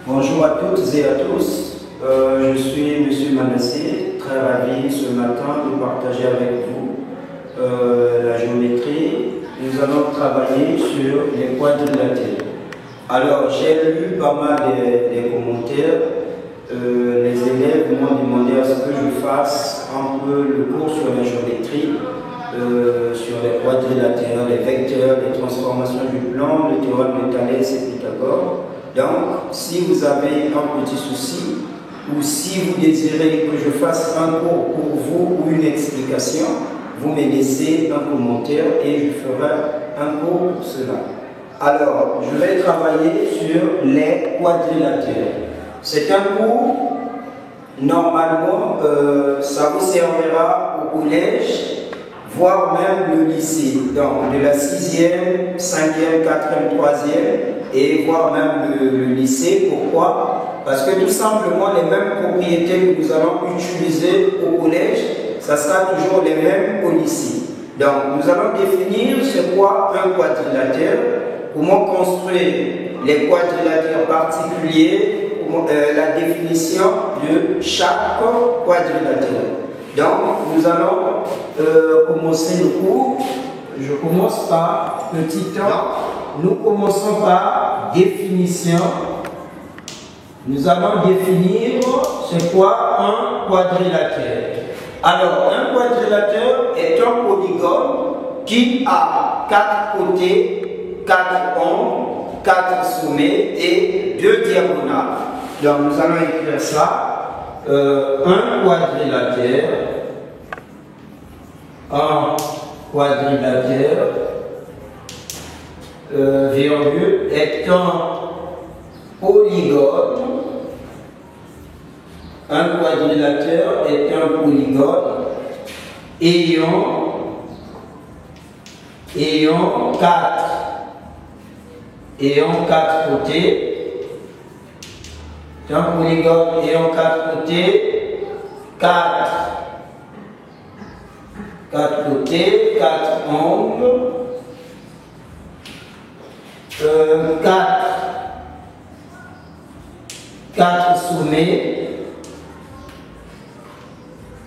Bonjour à toutes et à tous, je suis M. Manassé, très ravi ce matin de partager avec vous la géométrie. Nous allons travailler sur les quadrilatères. Alors j'ai lu pas mal des commentaires, les élèves m'ont demandé à ce que je fasse un peu le cours sur la géométrie, sur les quadrilatères, les vecteurs, les transformations du plan, le théorème de Thalès et Pythagore. Donc, si vous avez un petit souci, ou si vous désirez que je fasse un cours pour vous ou une explication, vous me laissez un commentaire et je ferai un cours pour cela. Alors, je vais travailler sur les quadrilatères. C'est un cours, normalement, ça vous servira au collège, voire même le lycée, donc de la 6e, 5e, 4e, 3e, et voire même le lycée. Pourquoi? Parce que tout simplement les mêmes propriétés que nous allons utiliser au collège, ça sera toujours les mêmes au lycée. Donc nous allons définir c'est quoi un quadrilatère, comment construire les quadrilatères particuliers, la définition de chaque quadrilatère. Donc nous allons commencer le cours. Je commence par petit 1. Nous commençons par définition. Nous allons définir c'est quoi un quadrilatère. Alors, un quadrilatère est un polygone qui a 4 côtés, 4 angles, 4 sommets et 2 diagonales. Donc, nous allons écrire ça. Un quadrilatère. Un quadrilatère. Virgule est un polygone. Un quadrilatère est un polygone ayant 4 côtés. C'est un polygone ayant 4 côtés, 4 côtés, 4 angles.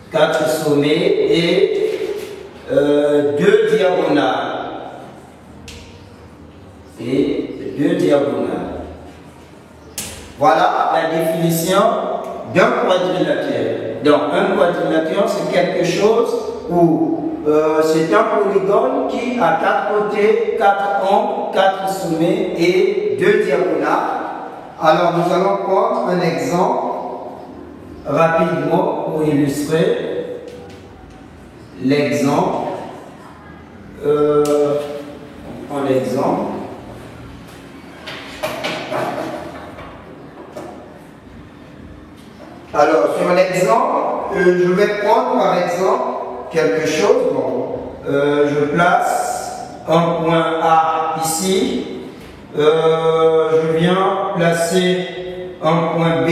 4 sommets et 2 diagonales. Voilà la définition d'un quadrilatère. Donc un quadrilatère c'est quelque chose où c'est un polygone qui a 4 côtés, 4 angles, 4 sommets et 2 diagonales. Alors nous allons prendre un exemple rapidement pour illustrer l'exemple. On prend l'exemple. Alors sur l'exemple, je vais prendre par exemple quelque chose. Bon, je place un point A ici. Je viens placer un point B.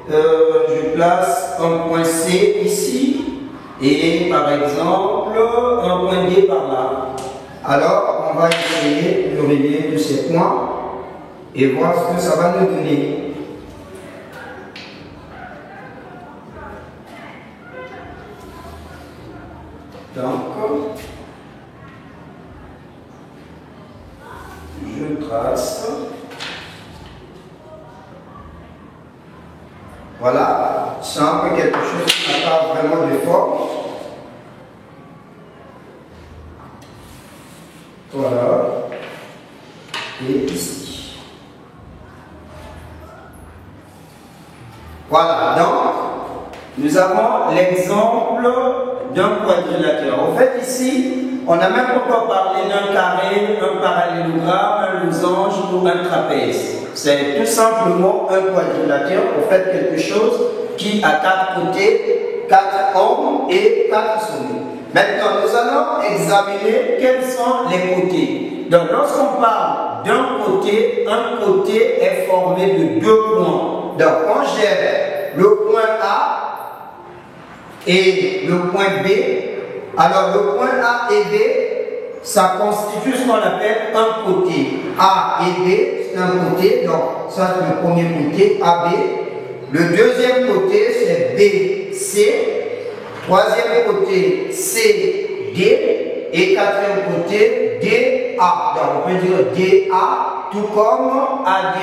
Je place un point C ici. Et par exemple, un point D par là. Alors, on va essayer de relier tous ces points et voir ce que ça va nous donner. Donc, je trace. Voilà, c'est un peu quelque chose qui n'a pas vraiment de forme. Voilà. Et ici. Voilà, donc, nous avons l'exemple d'un quadrilatère. En fait, ici, on n'a même pas parlé d'un carré, un parallélogramme, un losange ou un trapèze. C'est tout simplement un quadrilatère, en fait, quelque chose qui a 4 côtés, 4 angles et 4 sommets. Maintenant, nous allons examiner quels sont les côtés. Donc, lorsqu'on parle d'un côté, un côté est formé de 2 points. Donc, on gère le point A et le point B. Alors, le point A et B ça constitue ce qu'on appelle un côté. A et B, c'est un côté, donc ça c'est le premier côté, AB. Le deuxième côté, c'est BC. Troisième côté, CD. Et quatrième côté, DA. Donc on peut dire DA, tout comme AD.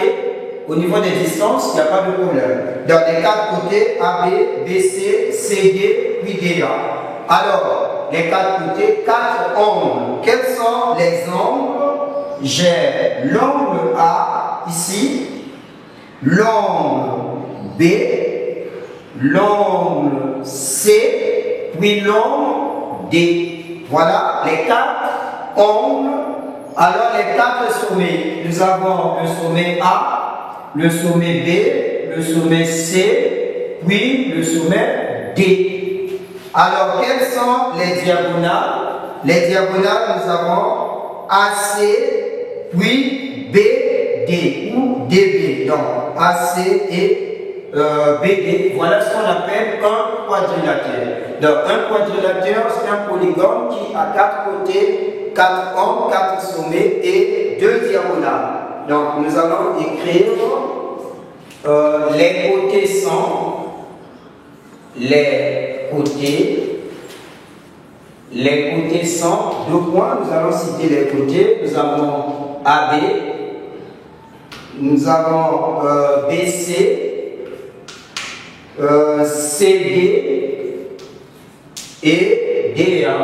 Au niveau des distances, il n'y a pas de problème. Dans les quatre côtés, AB, BC, CD, puis DA. Alors, les quatre côtés, quatre angles. Quels sont les angles? J'ai l'angle A ici, l'angle B, l'angle C, puis l'angle D. Voilà les quatre angles. Alors, les quatre sommets. Nous avons le sommet A, le sommet B, le sommet C, puis le sommet D. Alors, quelles sont les diagonales? Les diagonales, nous avons AC, puis BD ou DB. Donc, AC et BD. Voilà ce qu'on appelle un quadrilatère. Donc, un quadrilatère, c'est un polygone qui a quatre côtés, quatre angles, quatre sommets et deux diagonales. Donc, nous allons écrire les côtés sont les côtés sont deux points. Nous allons citer les côtés. Nous avons AB, nous avons BC, CD et DA.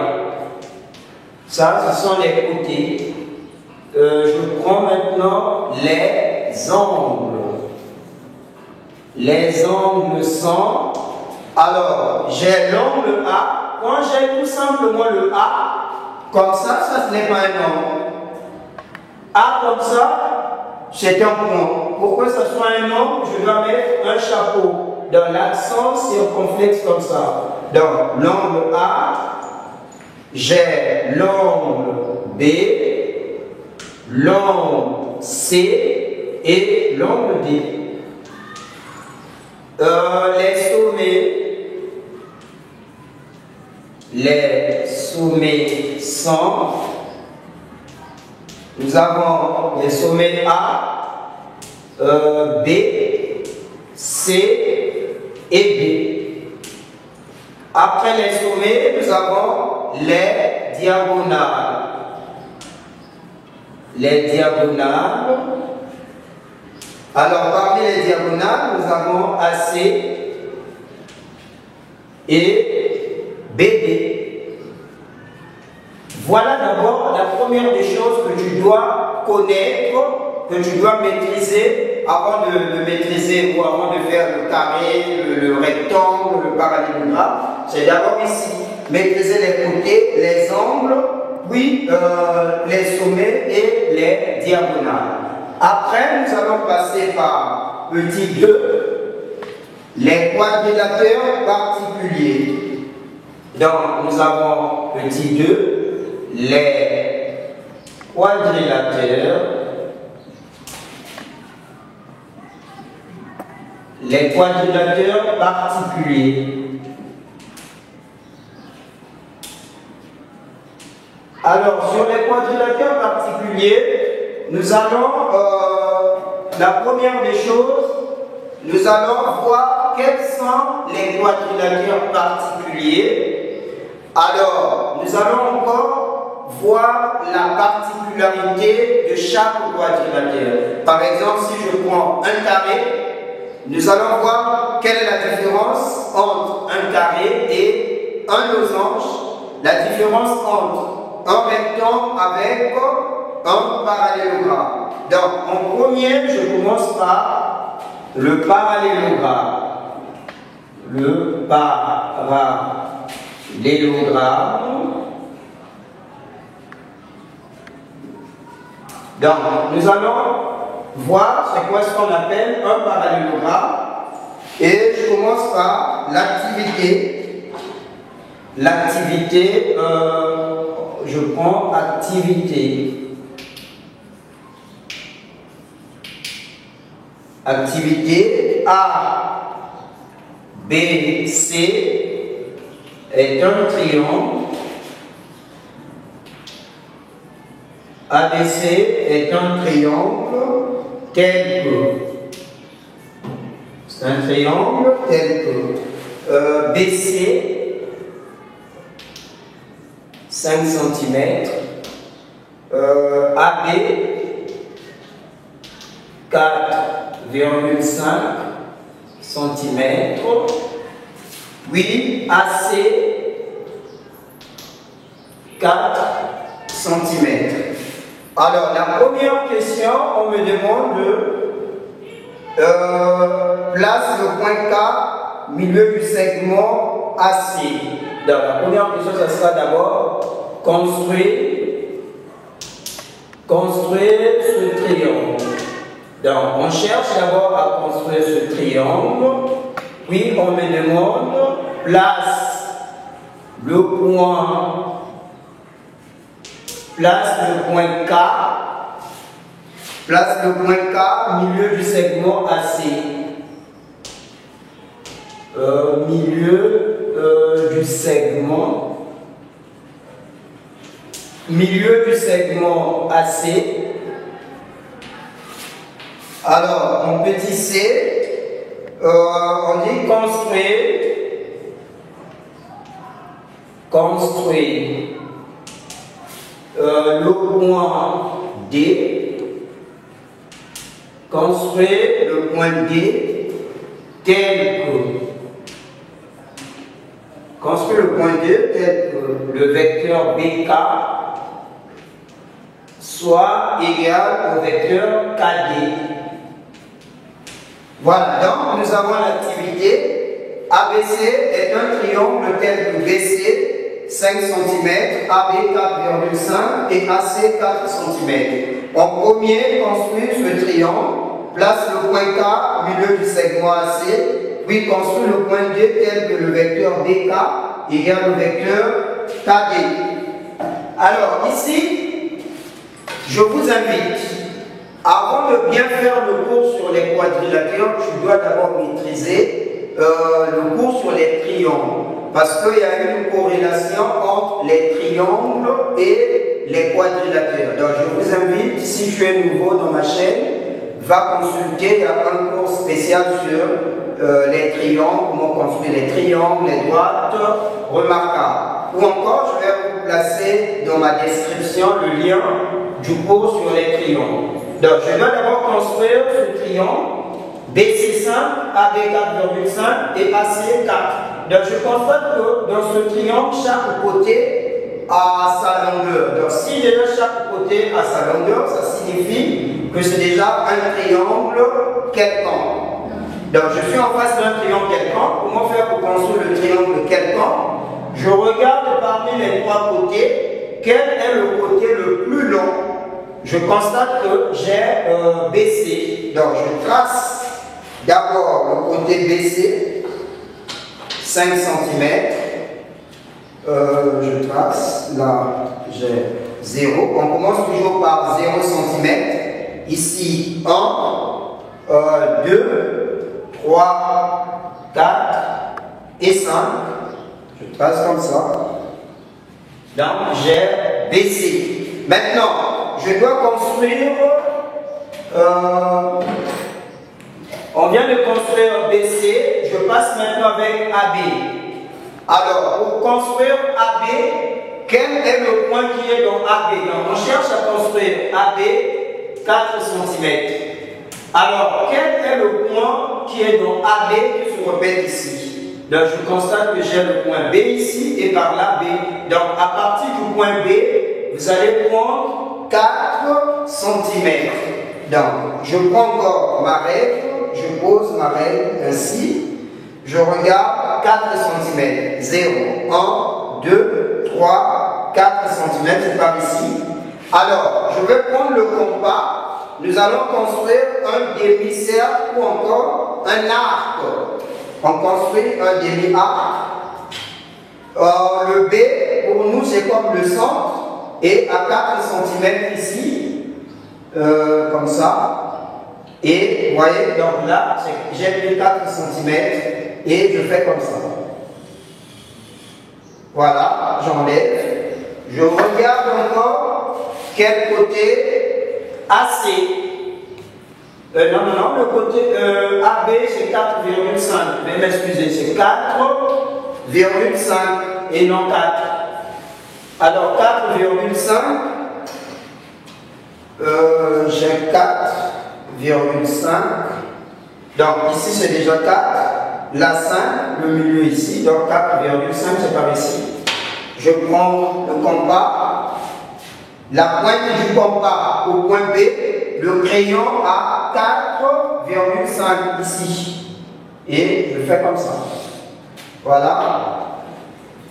Ça, ce sont les côtés. Je prends maintenant les angles. Les angles sont... Alors, j'ai l'angle A. Quand j'ai tout simplement le A, comme ça, ce n'est pas un angle. A comme ça, c'est un point. Pour que ce soit un angle, je dois mettre un chapeau dans l'accent circonflexe comme ça. Donc, l'angle A, j'ai l'angle B, l'angle C et l'angle D. Les sommets sont, nous avons les sommets A, B, C et D. Après les sommets, nous avons les diagonales. Les diagonales. Alors, parmi les diagonales, nous avons AC et BD. Voilà d'abord la première des choses que tu dois connaître, que tu dois maîtriser avant de maîtriser ou avant de faire le carré, le rectangle, le parallélogramme. C'est d'abord ici, maîtriser les côtés, les angles, puis les sommets et les diagonales. Après, nous allons passer par petit 2, les quadrilatères particuliers. Donc, nous avons petit 2, les quadrilatères. Les quadrilatères particuliers. Alors, sur les quadrilatères particuliers, nous allons, la première des choses, nous allons voir quels sont les quadrilatères particuliers. Alors, nous allons encore voir la particularité de chaque quadrilatère. Par exemple, si je prends un carré, nous allons voir quelle est la différence entre un carré et un losange. La différence entre un rectangle avec un parallélogramme. Donc, en premier, je commence par le parallélogramme. Le parallélogramme. Donc, nous allons voir c'est quoi ce qu'on appelle un parallélogramme. Et je commence par l'activité. L'activité, je prends activité. Activité A, B, C est un triangle ABC est un triangle tel que. C'est un triangle tel que BC, 5 cm, AB, 4,5 cm, oui, AC, 4 cm. Alors, la première question, on me demande place le point K, milieu du segment AC. Donc, la première question, ça sera d'abord construire ce triangle. Donc, on cherche d'abord à construire ce triangle. Puis, on me demande place le point K. Place le point K, milieu du segment AC. Milieu du segment AC. Alors, mon petit C, on dit construire le point D. Construire le point D tel que le vecteur BK soit égal au vecteur KD. Voilà, donc nous avons l'activité. ABC est un triangle tel que BC, 5 cm, AB 4,5 et AC 4 cm. En premier, construire ce triangle, place le point K, milieu du segment AC, puis construire le point D tel que le vecteur BK égale au vecteur KD. Alors ici, je vous invite, avant de bien faire le cours sur les quadrilatères, tu dois d'abord maîtriser le cours sur les triangles. Parce qu'il y a une corrélation entre les triangles et les quadrilatères. Donc je vous invite, si tu es nouveau dans ma chaîne, va consulter, il y a un cours spécial sur les triangles, comment construire les triangles, les droites remarquables. Ou encore, je vais vous placer dans ma description le lien du cours sur les triangles. Donc je dois d'abord construire ce triangle BC5, AB 4,5 et AC 4. Donc je constate que dans ce triangle, chaque côté a sa longueur. Donc si déjà chaque côté a sa longueur, ça signifie que c'est déjà un triangle quelconque. Donc je suis en face d'un triangle quelconque. Comment faire pour construire le triangle quelconque? Je regarde parmi les trois côtés, quel est le côté le plus long. Je constate que j'ai BC. Donc je trace d'abord le côté BC, 5 cm. Je trace, là j'ai 0. On commence toujours par 0 cm. Ici 1, 2, 3, 4 et 5. Je trace comme ça. Donc j'ai BC. Maintenant, je dois construire. On vient de construire BC. Je passe maintenant avec AB. Alors, pour construire AB, quel est le point qui est dans AB? Donc, on cherche à construire AB 4 cm. Alors, quel est le point qui est dans AB qui se répète ici? Donc, je constate que j'ai le point B ici et par là B. Donc, à partir du point B, vous allez prendre 4 cm. Donc, je prends encore ma règle, je pose ma règle ainsi. Je regarde 4 cm. 0, 1, 2, 3, 4 cm, c'est par ici. Alors, je vais prendre le compas. Nous allons construire un demi-cercle ou encore un arc. On construit un demi-arc. Le B, pour nous, c'est comme le centre. Et à 4 cm ici, comme ça. Et vous voyez, donc là, j'ai mis 4 cm et je fais comme ça. Voilà, j'enlève. Je regarde encore quel côté AC. Non, le côté AB c'est 4,5. Veuillez m'excuser, c'est 4,5 et non 4. Alors 4,5, j'ai 4,5. Donc ici c'est déjà 4. La 5, le milieu ici, donc 4,5 c'est par ici. Je prends le compas, la pointe du compas au point B, le crayon à 4,5 ici. Et je fais comme ça. Voilà.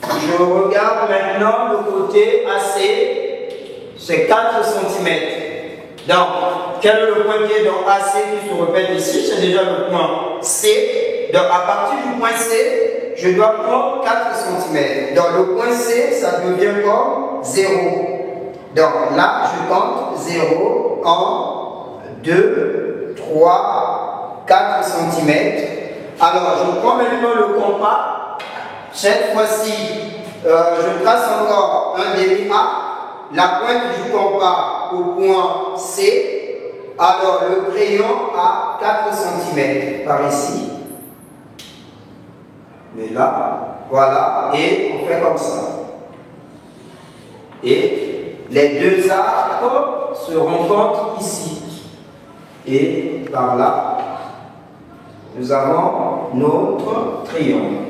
Je regarde maintenant le côté AC, c'est 4 cm. Donc, quel est le point qui est dans AC qui se répète ici? C'est déjà le point C. Donc, à partir du point C, je dois prendre 4 cm. Dans le point C, ça devient comme 0. Donc là, je compte 0, 1, 2, 3, 4 cm. Alors, je prends maintenant le compas. Cette fois-ci, je trace encore un demi-A, la pointe du compas au point C. Alors, le crayon à 4 cm par ici. Mais là, voilà, et on fait comme ça. Et les deux arcs se rencontrent ici. Et par là, nous avons notre triangle.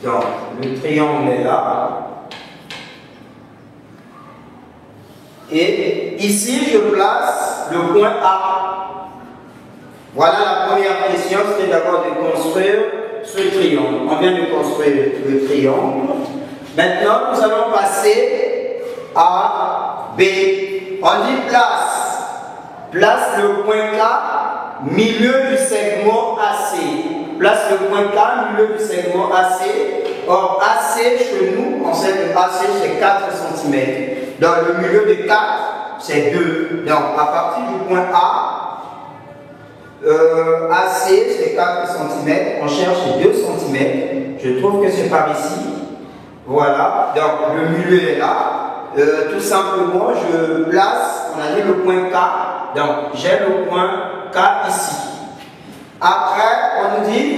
Donc, le triangle est là. Et ici, je place le point A. Voilà la première question, c'était d'abord de construire ce triangle. On vient de construire le triangle. Maintenant, nous allons passer à B. On dit place. Place le point K, milieu du segment AC. Place le point K, milieu du segment AC. Or, AC, chez nous, on sait que AC, c'est 4 cm. Dans le milieu de 4, c'est 2. Donc, à partir du point A, AC, c'est 4 cm. On cherche 2 cm. Je trouve que c'est par ici. Voilà. Donc, le milieu est là. Tout simplement, je place, on a dit le point K. Donc, j'ai le point K ici. Après, on nous dit,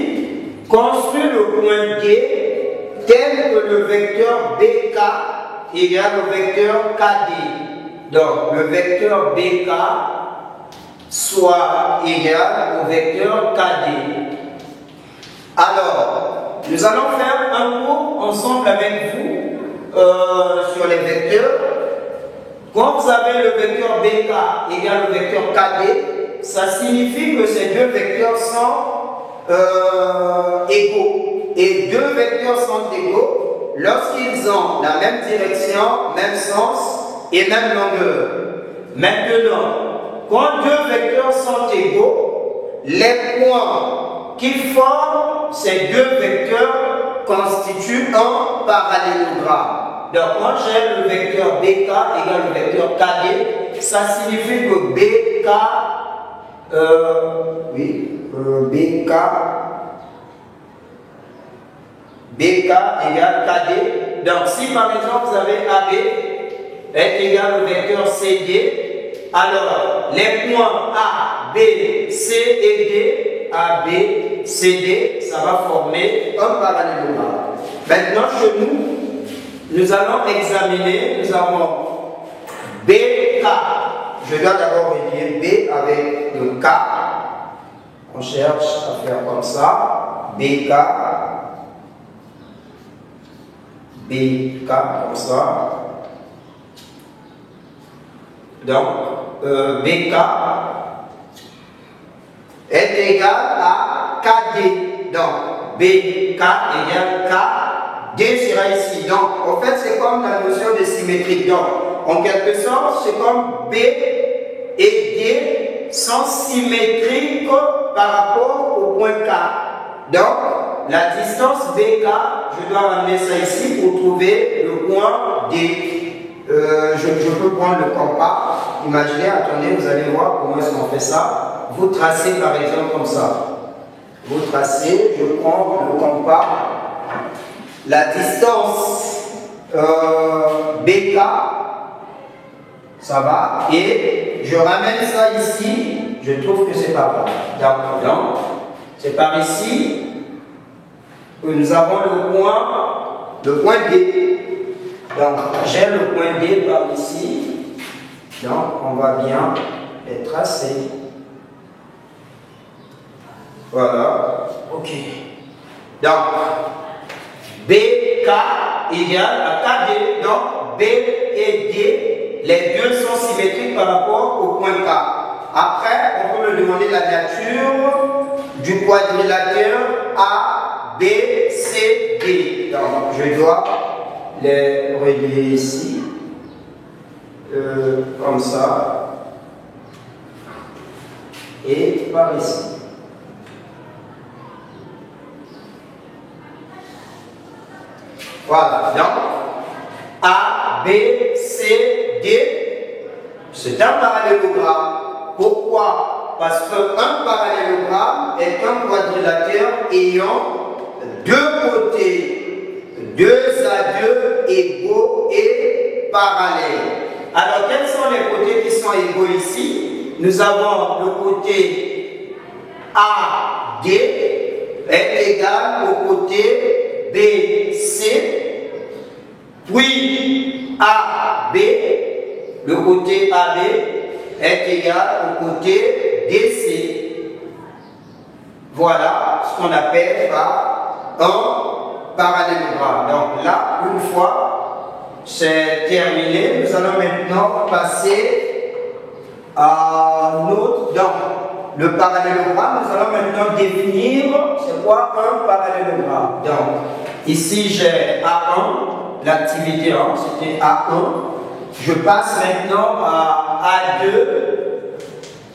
construire le point D tel que le vecteur BK égale au vecteur KD. Donc, le vecteur BK soit égal au vecteur KD. Alors, nous allons faire un cours ensemble avec vous sur les vecteurs. Quand vous avez le vecteur BK égale au vecteur KD, ça signifie que ces deux vecteurs sont égaux. Et deux vecteurs sont égaux lorsqu'ils ont la même direction, même sens et même longueur. Maintenant, quand deux vecteurs sont égaux, les points qui forment ces deux vecteurs constituent un parallélogramme. Donc, quand j'ai le vecteur BK égale le vecteur KD, ça signifie que BK, BK égale KD. Donc, si par exemple vous avez AB est égal au vecteur CD, alors les points A, B, C et D, AB, CD, ça va former un parallélogramme. Maintenant, chez nous, nous allons examiner, nous avons BK. Je dois d'abord relier B avec le K. On cherche à faire comme ça. BK. BK comme ça. Donc, BK est égal à KD. Donc, BK égale K. D sera ici. Donc, en fait, c'est comme la notion de symétrie. Donc, en quelque sorte, c'est comme B et D sont symétriques par rapport au point K. Donc, la distance BK, je dois ramener ça ici pour trouver le point D. Je peux prendre le compas. Imaginez, attendez, vous allez voir comment est-ce qu'on fait ça. Vous tracez par exemple comme ça. Vous tracez, je prends le compas. La distance BK Ça va? Et je ramène ça ici. Je trouve que c'est pas grave. Donc, c'est par ici que nous avons le point D. Donc, j'ai le point D par ici. Donc, on va bien les tracer. Voilà. Ok. Donc, BK égale à KD. Donc, B et D, les deux sont symétriques par rapport au point K. Après, on peut me demander la nature du quadrilatère A, B, C, D. Donc, je dois les relier ici. Comme ça. Et par ici. Voilà, donc A, B, C, D, c'est un parallélogramme. Pourquoi? Parce qu'un parallélogramme est un quadrilatère ayant deux côtés, deux à deux égaux et parallèles. Alors, quels sont les côtés qui sont égaux ici? Nous avons le côté AD est égal au côté BC, puis AB, le côté AB est égal au côté DC. Voilà ce qu'on appelle un parallélogramme. Donc là, une fois c'est terminé, nous allons maintenant passer à notre... Donc, le parallélogramme, nous allons maintenant définir c'est quoi un parallélogramme. Donc, ici j'ai A1, l'activité 1, c'était A1. Je passe maintenant à A2,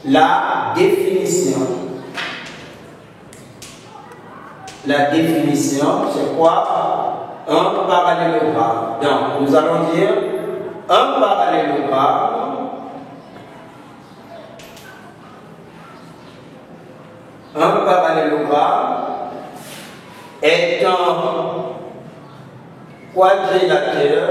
la définition. La définition, c'est quoi un parallélogramme? Donc, nous allons dire un parallélogramme. Un parallélogramme est un quadrilatère.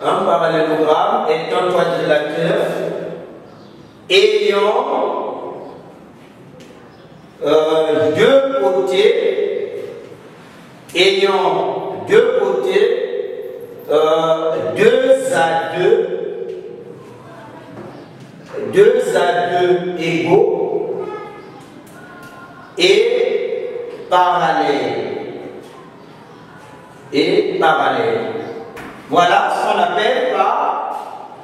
Un parallélogramme est un quadrilatère ayant deux côtés, deux à deux égaux et parallèles. Voilà ce qu'on appelle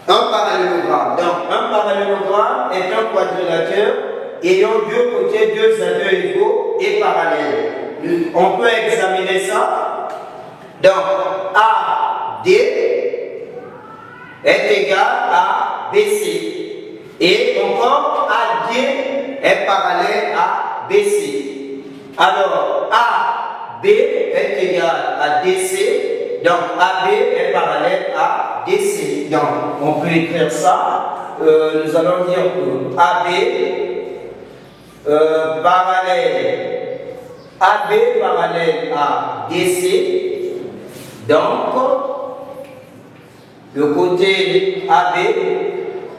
un parallélogramme. Donc, un parallélogramme est un quadrilatère ayant deux côtés, deux à deux égaux et parallèles. On peut examiner ça. Donc, AD est égal à BC. Et encore, AD est parallèle à BC. Alors, AB est égal à DC. Donc, AB est parallèle à DC. Donc, on peut écrire ça. Nous allons dire que AB parallèle à DC. Donc, le côté AB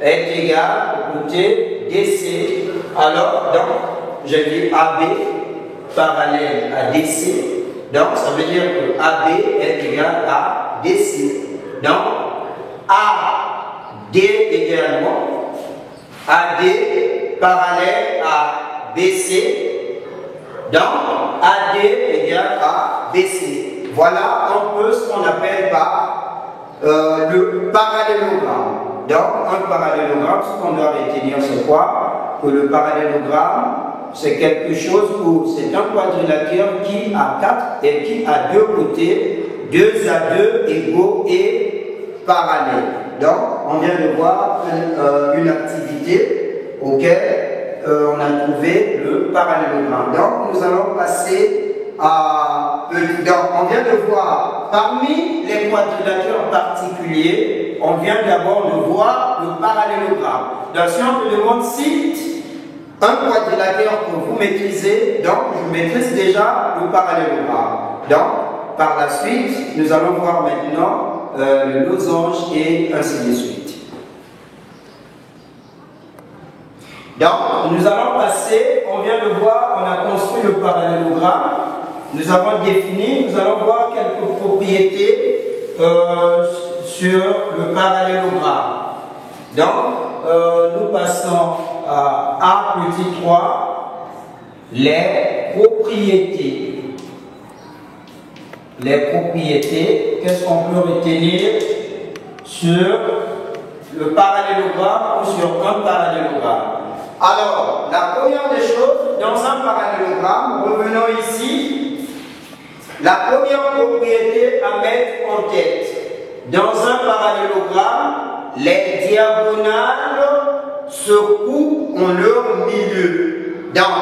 est égal au côté DC. Alors, donc, je dis AB parallèle à DC. Donc, ça veut dire que AB est égal à DC. Donc, AD également, AD parallèle à BC. Donc, AD égale à BC. Voilà un peu ce qu'on appelle le parallélogramme. Donc, un parallélogramme, ce qu'on doit retenir, c'est quoi? Que le parallélogramme, c'est quelque chose où c'est un quadrilatère qui a quatre et qui a deux côtés, deux à deux égaux et parallèles. Donc, on vient de voir une activité auquel on a trouvé le parallélogramme. Donc, nous allons passer à... Donc, on vient de voir, parmi les quadrilatères particuliers, on vient d'abord de voir le parallélogramme. Donc, si on te demande, cite un quadrilatère que vous maîtrisez, donc je maîtrise déjà le parallélogramme. Donc, par la suite, nous allons voir maintenant le losange et ainsi de suite. Donc, nous allons passer, on vient de voir, on a construit le parallélogramme, nous avons défini, nous allons voir quelques propriétés sur le parallélogramme. Donc, nous passons à petit 3, les propriétés. Les propriétés, qu'est-ce qu'on peut retenir sur le parallélogramme ou sur un parallélogramme? Alors, la première des choses, dans un parallélogramme, revenons ici, la première propriété à mettre en tête. Dans un parallélogramme, les diagonales se coupent en leur milieu. Donc,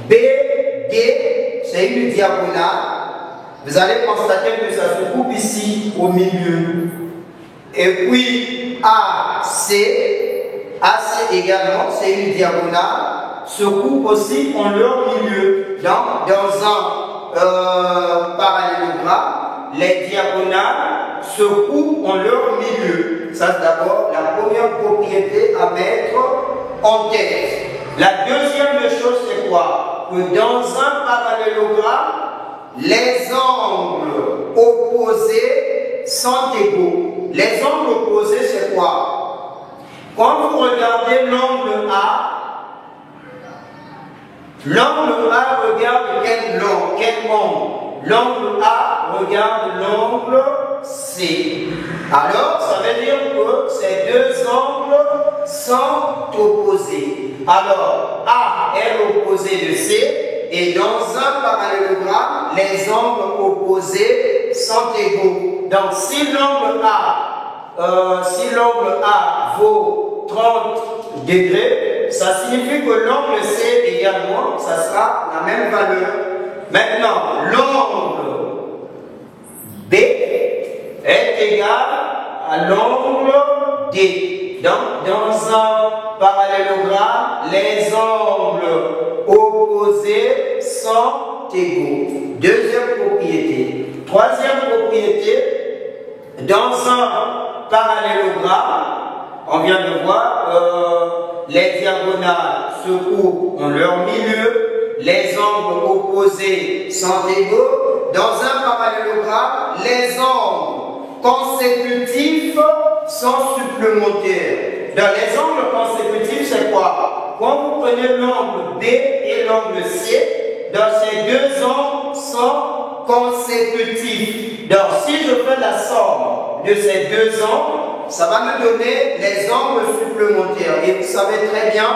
BD, c'est une diagonale. Vous allez constater que ça se coupe ici au milieu. Et puis AC également, c'est une diagonale, se coupe aussi en leur milieu. Donc, dans un parallélogramme, les diagonales se coupent en leur milieu. Ça, c'est d'abord la première propriété à mettre en tête. La deuxième chose, c'est quoi? Que dans un parallélogramme, les angles opposés sont égaux. Les angles opposés, c'est quoi? Quand vous regardez l'angle A regarde quel angle? L'angle A regarde l'angle C. Alors, ça veut dire que ces deux angles sont opposés. Alors, A est l'opposé de C. Et dans un parallélogramme, les angles opposés sont égaux. Donc, si l'angle A vaut 30 degrés, ça signifie que l'angle C également, ça sera la même valeur. Maintenant, l'angle B est égal à l'angle D. Donc, dans un parallélogramme, les angles opposés sont égaux. Deuxième propriété. Troisième propriété, dans un parallélogramme, on vient de voir, les diagonales se coupent en leur milieu, les angles opposés sont égaux. Dans un parallélogramme, les angles consécutifs sont supplémentaires. Dans les angles consécutifs, c'est quoi? Quand vous prenez l'angle B et l'angle C, dans ces deux angles sont consécutifs. Donc, si je fais la somme de ces deux angles, ça va me donner les angles supplémentaires. Et vous savez très bien,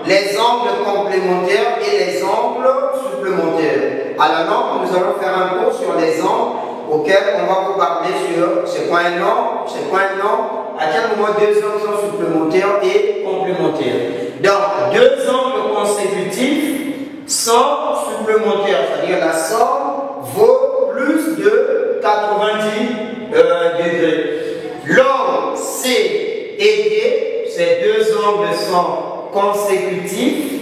les angles complémentaires et les angles supplémentaires. À la langue, nous allons faire un cours sur les angles auxquels on va vous parler sur c'est quoi un angle, c'est quoi un angle, à quel moment deux angles sont supplémentaires et complémentaires. Donc, deux angles consécutifs sont supplémentaires, c'est-à-dire la somme vaut plus de 90 degrés. L'angle C et D, ces deux angles sont consécutifs,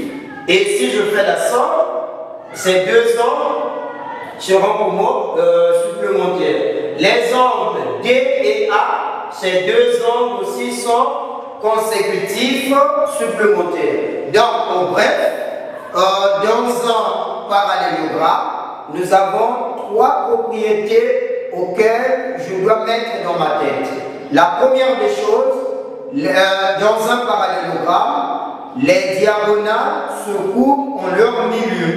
et si je fais la somme, ces deux angles seront pour moi supplémentaires. Les angles D et A, ces deux angles aussi sont consécutifs supplémentaires. Donc, en bref, dans un parallélogramme, nous avons trois propriétés auxquelles je dois mettre dans ma tête. La première des choses, dans un parallélogramme, les diagonales se coupent en leur milieu.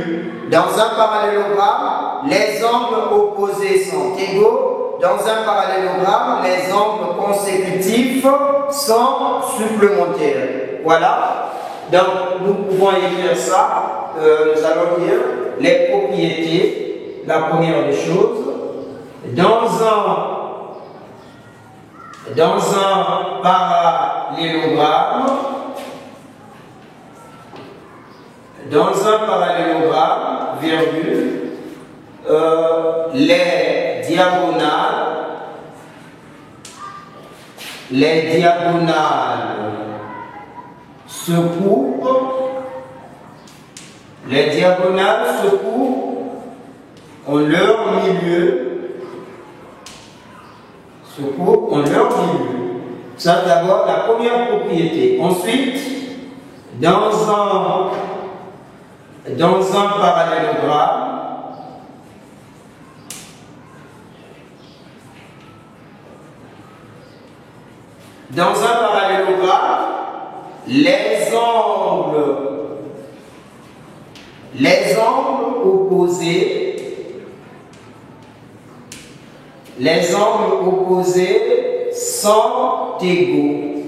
Dans un parallélogramme, les angles opposés sont égaux. Dans un parallélogramme, les angles consécutifs sont supplémentaires. Voilà. Donc, nous pouvons écrire ça. Nous allons dire les propriétés. La première des choses. Dans un parallélogramme, virgule, les diagonales se coupent, en leur milieu, se coupe en leur milieu. Ça, d'abord, la première propriété. Ensuite, dans un parallélogramme, les angles opposés sont égaux.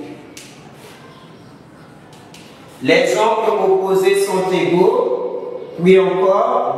Les angles opposés sont égaux. Puis encore,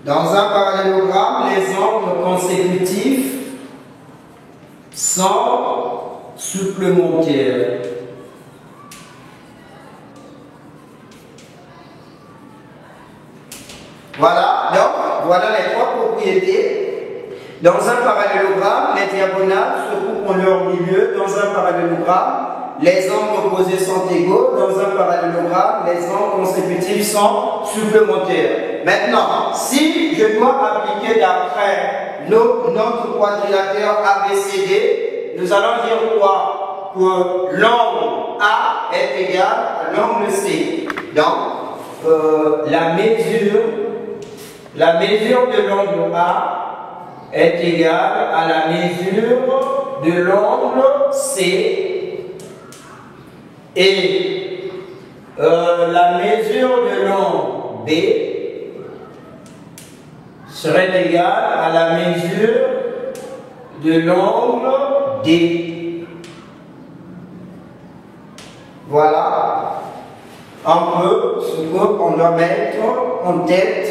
dans un parallélogramme, les angles consécutifs sont supplémentaires. Voilà, donc voilà les trois propriétés. Dans un parallélogramme, les diagonales se coupent en leur milieu. Dans un parallélogramme, les angles opposés sont égaux. Dans un parallélogramme, les angles consécutifs sont supplémentaires. Maintenant, si je dois appliquer d'après notre quadrilatère ABCD, nous allons dire quoi? Que l'angle A est égal à l'angle C. Donc, la mesure de l'angle A est égale à la mesure de l'angle C et la mesure de l'angle B serait égale à la mesure de l'angle D. Voilà un peu ce qu'on doit mettre en tête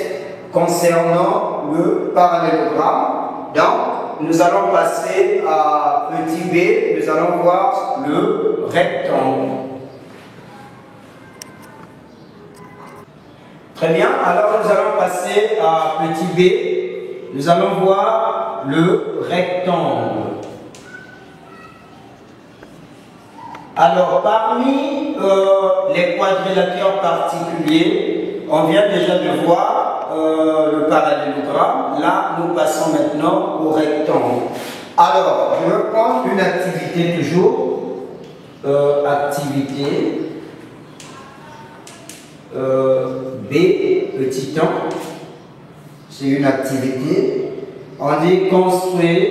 concernant le parallélogramme. Donc, nous allons passer à petit b, nous allons voir le rectangle. Très bien, alors nous allons passer à petit b, nous allons voir le rectangle. Alors, parmi les quadrilatères particuliers, on vient déjà de voir le parallélogramme. Là, nous passons maintenant au rectangle. Alors, je vais prendre une activité toujours. Activité B, petit 1. C'est une activité. On dit construire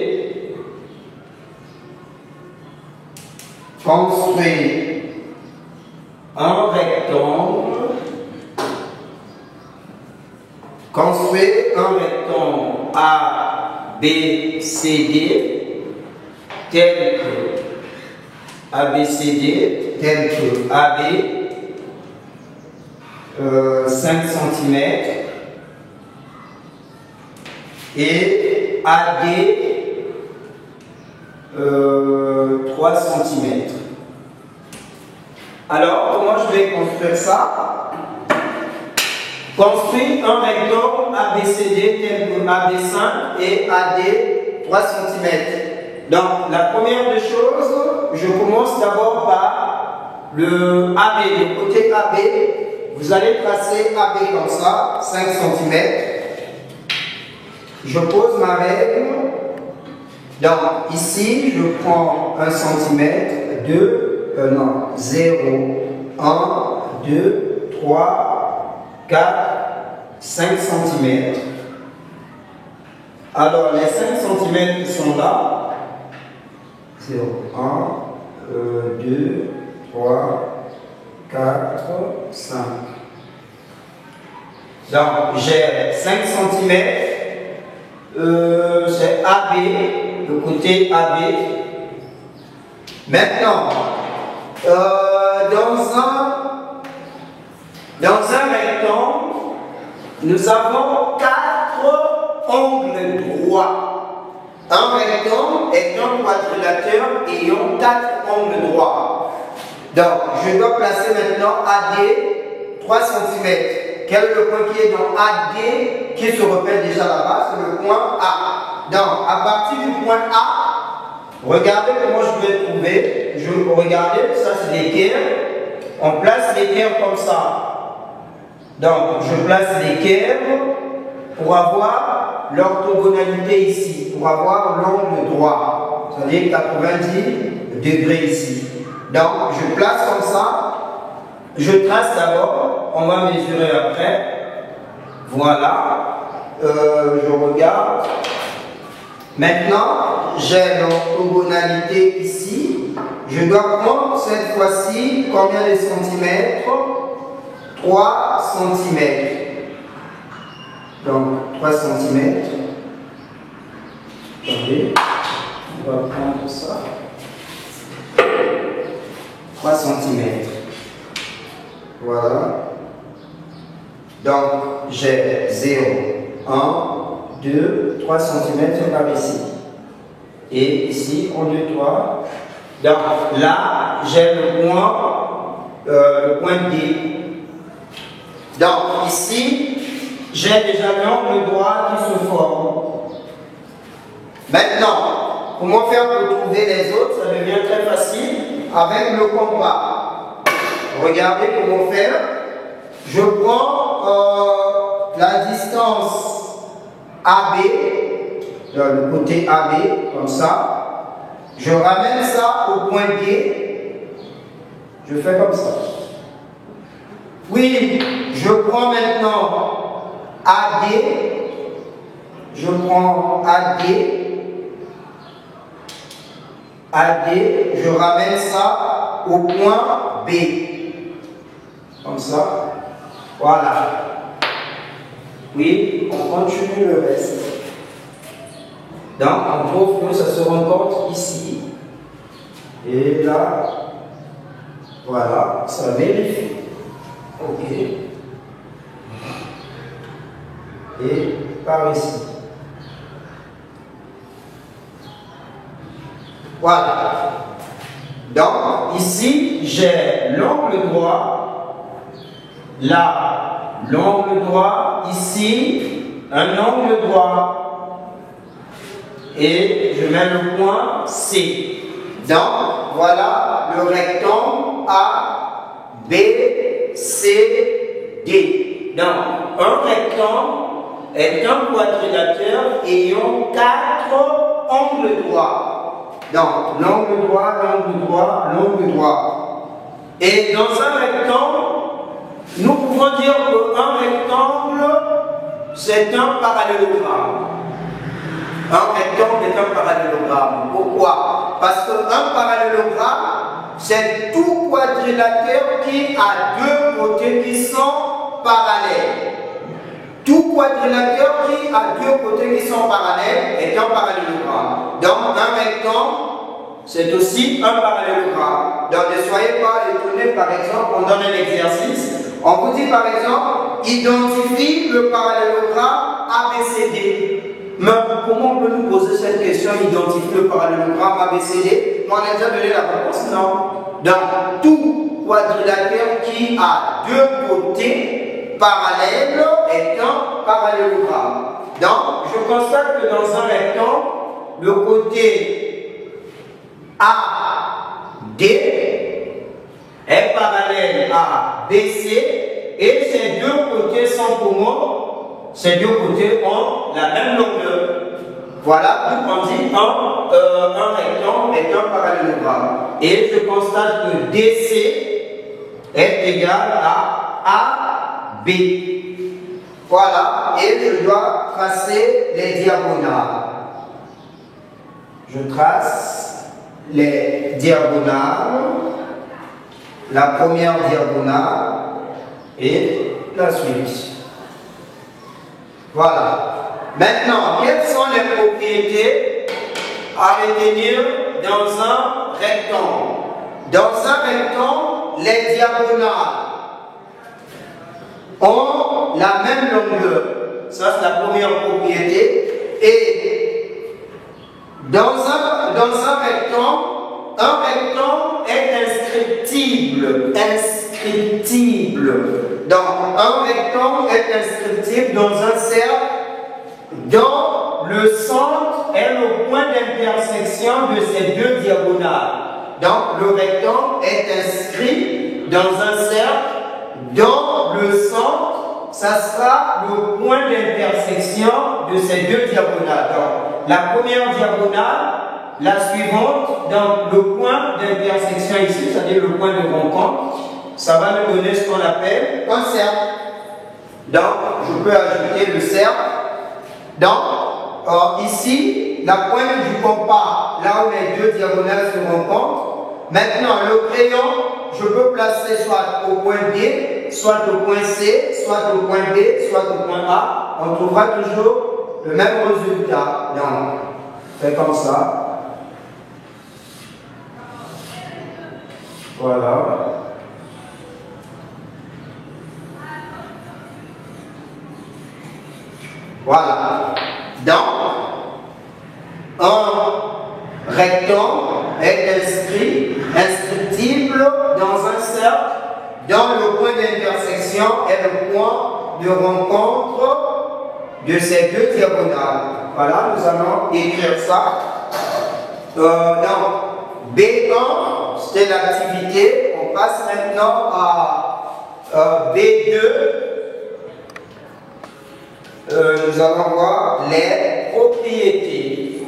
un rectangle. Construire un rectangle A, B, C, D tel que ABCD, tel que AB 5 cm et AD 3 cm. Alors, comment je vais construire ça? Construire un rectangle ABCD tel que AB5 et AD 3 cm. Donc, la première des choses, je commence d'abord par le AB, le côté AB. Vous allez tracer AB comme ça, 5 cm. Je pose ma règle. Donc, ici, je prends 1 cm, 0, 1, 2, 3, 4, 5 cm. Alors, les 5 cm qui sont là, 0, 1, 2, 3, 4, 5. Donc, j'ai 5 cm, c'est AB, le côté AB. Maintenant, dans un rectangle, nous avons 4 angles droits. Un rectangle est un quadrilatère ayant 4 angles droits. Donc, je dois placer maintenant AD 3 cm. Quel est le point qui est dans AD qui se repère déjà là-bas? C'est le point A. Donc, à partir du point A, regardez comment je vais trouver. Regardez, ça c'est l'équerre. On place l'équerre comme ça. Donc, je place l'équerre pour avoir l'orthogonalité ici, pour avoir l'angle droit. C'est-à-dire 90 degrés ici. Donc, je place comme ça. Je trace d'abord, on va mesurer après. Voilà. Je regarde. Maintenant, j'ai l'orthogonalité ici. Je dois prendre cette fois-ci combien de centimètres? 3 cm. Donc, 3 cm. Attendez, on va prendre ça. 3 cm. Voilà. Donc, j'ai 0, 1, 2, 3 cm par ici. Et ici, on nettoie. Donc, là, j'ai le point D. Donc, ici, j'ai déjà l'angle droit qui se forme. Maintenant, comment faire pour trouver les autres? Ça devient très facile avec le compas. Regardez comment faire. Je prends la distance AB, le côté AB, comme ça. Je ramène ça au point D. Je fais comme ça. Oui, je prends maintenant AD. Je prends AD. AD, je ramène ça au point B. Comme ça. Voilà. Oui, on continue le reste. Donc, on trouve que ça se rencontre ici. Et là. Voilà, ça vérifie. Ok. Et par ici. Voilà. Donc, ici, j'ai l'angle droit. Là, l'angle droit. Ici, un angle droit. Et je mets le point C. Donc, voilà le rectangle A, B, C, D. Donc, un rectangle est un quadrilatère ayant 4 angles droits. Donc, l'angle droit, l'angle droit, l'angle droit. Et dans un rectangle, nous pouvons dire qu'un rectangle, c'est un parallélogramme. Un rectangle est un parallélogramme. Pourquoi? Parce qu'un parallélogramme, c'est tout quadrilatère qui a deux côtés qui sont parallèles. Tout quadrilatère qui a deux côtés qui sont parallèles est un parallélogramme. Donc un rectangle, c'est aussi un parallélogramme. Donc ne soyez pas étonnés, par exemple, on donne un exercice. On vous dit par exemple, identifie le parallélogramme ABCD. Mais comment on peut nous poser cette question, identifier le parallélogramme ABCD? On a déjà donné la réponse, non? Donc, tout quadrilatère qui a deux côtés parallèles est un parallélogramme. Donc, je constate que dans un rectangle, le côté AD est parallèle à BC et ces deux côtés sont comment? Ces deux côtés ont la même longueur. Voilà, donc on dit un rectangle est un parallélogramme. Et je constate que DC est égal à AB. Voilà, et je dois tracer les diagonales. Je trace les diagonales, la première diagonale et la suite. Voilà. Maintenant, quelles sont les propriétés à retenir dans un rectangle? Dans un rectangle, les diagonales ont la même longueur. Ça, c'est la première propriété. Et dans un rectangle, un rectangle est inscriptible. Donc, un rectangle est inscriptible dans un cercle dont le centre est le point d'intersection de ces deux diagonales. Donc, le rectangle est inscrit dans un cercle dont le centre, ça sera le point d'intersection de ces deux diagonales. Donc, la première diagonale, la suivante, donc le point d'intersection ici, c'est-à-dire le point de rencontre, ça va nous donner ce qu'on appelle un cercle. Donc, je peux ajouter le cercle. Donc, ici, la pointe du compas, là où les deux diagonales se rencontrent. Maintenant, le crayon, je peux placer soit au point D, soit au point C, soit au point B, soit au point A. On trouvera toujours le même résultat. Donc, c'est comme ça. Voilà. Voilà. Donc, un rectangle est inscriptible dans un cercle dont le point d'intersection est le point de rencontre de ces deux diagonales. Voilà, nous allons écrire ça. Donc, B1, c'était l'activité. On passe maintenant à B2. Nous allons voir les propriétés.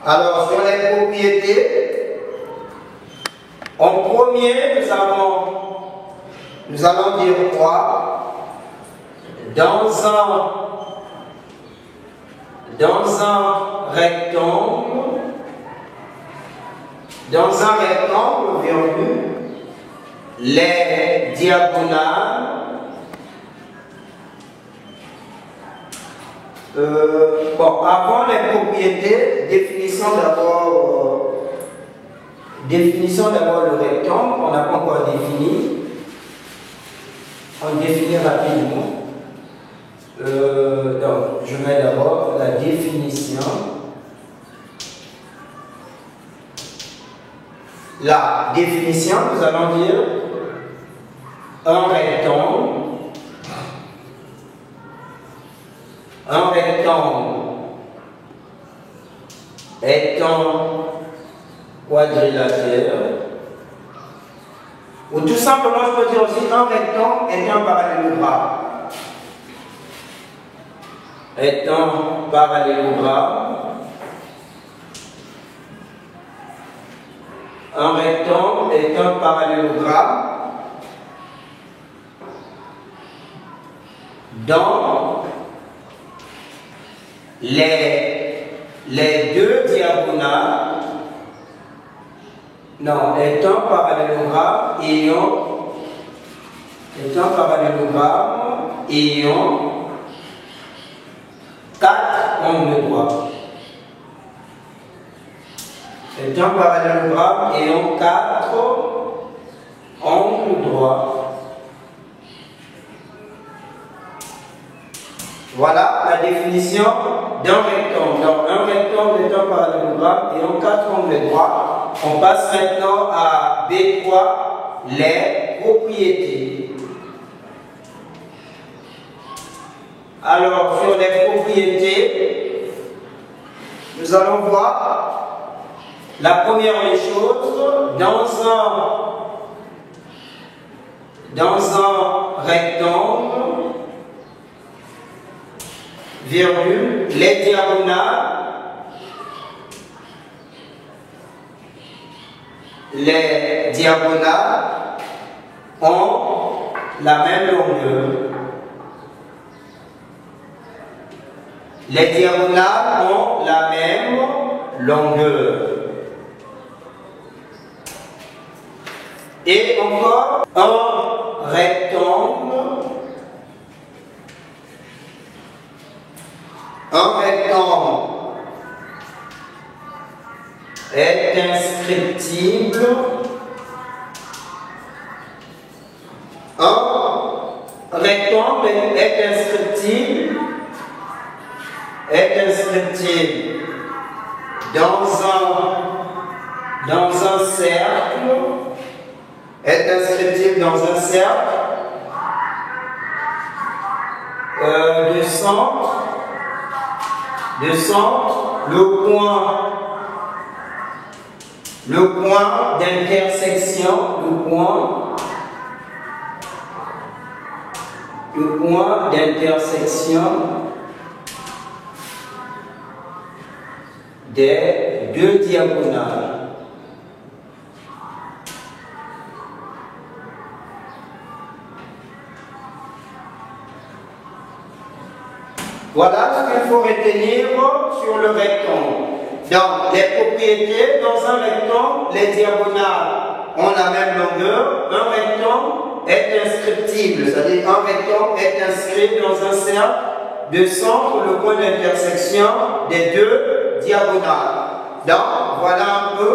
Alors, sur les propriétés, en premier, nous allons dire quoi? Dans un rectangle, virgule, les diagonales avant les propriétés, définissons d'abord le rectangle. On n'a pas encore défini. On définit rapidement. Donc, je mets d'abord la définition. La définition, nous allons dire un rectangle. Un rectangle est un quadrilatère. Ou tout simplement, je peux dire aussi un rectangle est un parallélogramme. Un rectangle est un parallélogramme dont les deux diagonales, est un parallélogramme ayant 4 angles droits. C'est un parallélogramme ayant 4 angles droits. Voilà la définition d'un rectangle. Donc, un rectangle est un parallélogramme ayant 4 angles droits. On passe maintenant à B3, les propriétés. Alors, sur les propriétés, nous allons voir la première des choses, dans un rectangle, virgule, les diagonales ont la même longueur. Les diagonales ont la même longueur. Et encore, un rectangle est inscriptible. Un rectangle est inscriptible est inscriptible dans un cercle, est inscriptible dans un cercle de centre, le point d'intersection, le point d'intersection des deux diagonales. Voilà ce qu'il faut retenir sur le rectangle. Donc, les propriétés, dans un rectangle, les diagonales ont la même longueur. Un rectangle est inscriptible, c'est-à-dire un rectangle est inscrit dans un cercle de centre, le point d'intersection des deux diagonales. Donc, voilà un peu,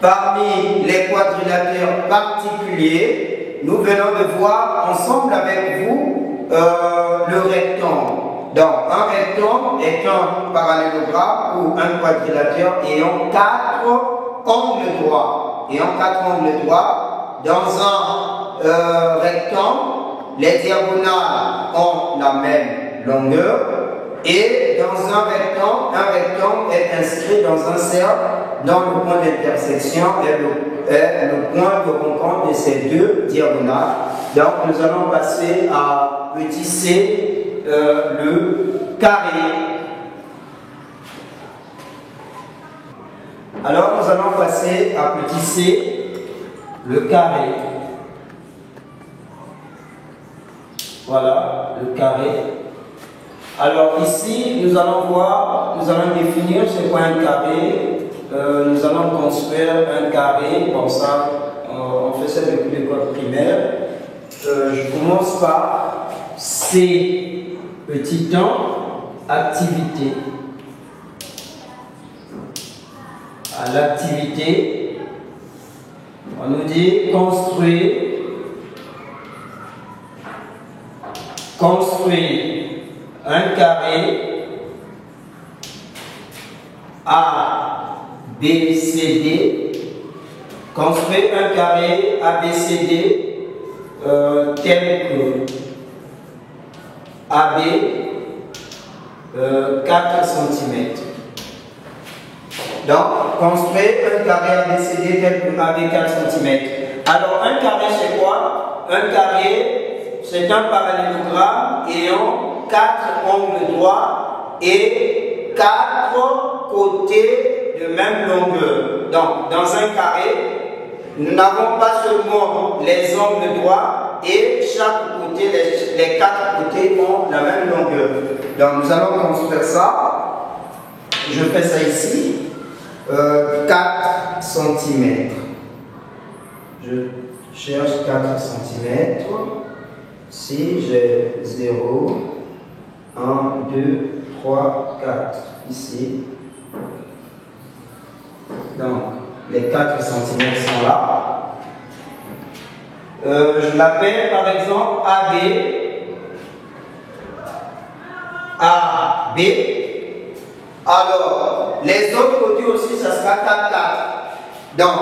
parmi les quadrilatères particuliers, nous venons de voir ensemble avec vous le rectangle. Donc, un rectangle est un parallélogramme ou un quadrilatère ayant 4 angles droits. Dans un rectangle, les diagonales ont la même longueur. Et dans un rectangle est inscrit dans un cercle dont le point d'intersection est le point de rencontre de ces deux diagonales. Donc nous allons passer à petit c, le carré. Alors nous allons passer à petit c, le carré. Voilà, le carré. Alors ici, nous allons définir ce qu'est un carré. Nous allons construire un carré, comme ça, on fait ça depuis l'école primaire. Je commence par C, petit temps, activité. À l'activité, on nous dit construire un carré ABCD, construire un carré ABCD tel que AB 4 cm. Donc, construire un carré ABCD tel que AB 4 cm. Alors, un carré c'est quoi? Un carré, c'est un parallélogramme ayant 4 angles droits et 4 côtés de même longueur. Donc, dans un carré, nous n'avons pas seulement les angles droits et chaque côté, les 4 côtés ont la même longueur. Donc, nous allons construire ça. Je fais ça ici. 4 cm. Je cherche 4 cm. Si j'ai 0, 1, 2, 3, 4, ici. Donc, les 4 cm sont là. Je l'appelle par exemple AB. AB. Alors, les autres côtés aussi, ça sera 4, 4. Donc,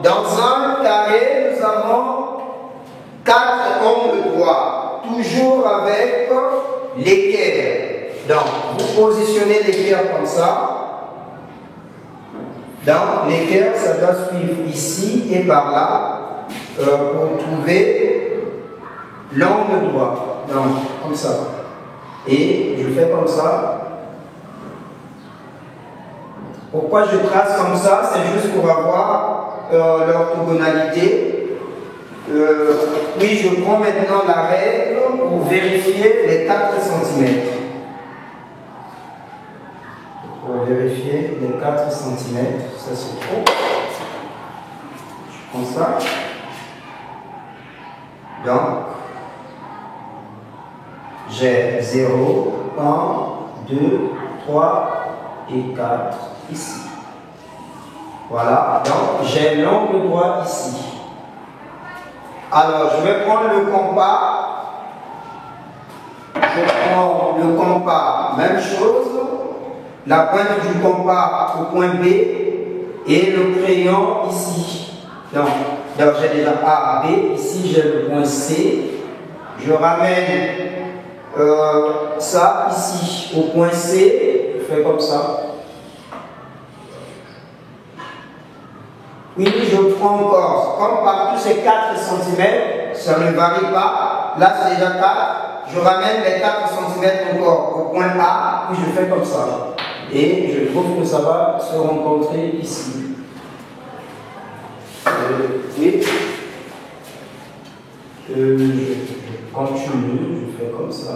dans un carré, nous avons 4 angles droits, toujours avec l'équerre. Donc, vous positionnez l'équerre comme ça. Donc, l'équerre, ça doit suivre ici et par là pour trouver l'angle droit. Donc, comme ça. Et je fais comme ça. Pourquoi je trace comme ça? C'est juste pour avoir l'orthogonalité. Puis je prends maintenant la règle pour vérifier les 4 cm. Pour vérifier les 4 cm, ça c'est trop. Je prends ça. Donc, j'ai 0, 1, 2, 3 et 4 ici. Voilà, donc j'ai l'angle droit ici. Alors, je vais prendre le compas. Je prends le compas, même chose. La pointe du compas au point B et le crayon ici. Donc j'ai déjà A, B. Ici, j'ai le point C. Je ramène ça ici au point C. Je fais comme ça. Puis je prends encore, comme partout c'est 4 cm, ça ne varie pas. Là, c'est déjà 4. Je ramène les 4 cm encore au point A, puis je fais comme ça. Et je trouve que ça va se rencontrer ici. Oui. Je continue, je fais comme ça.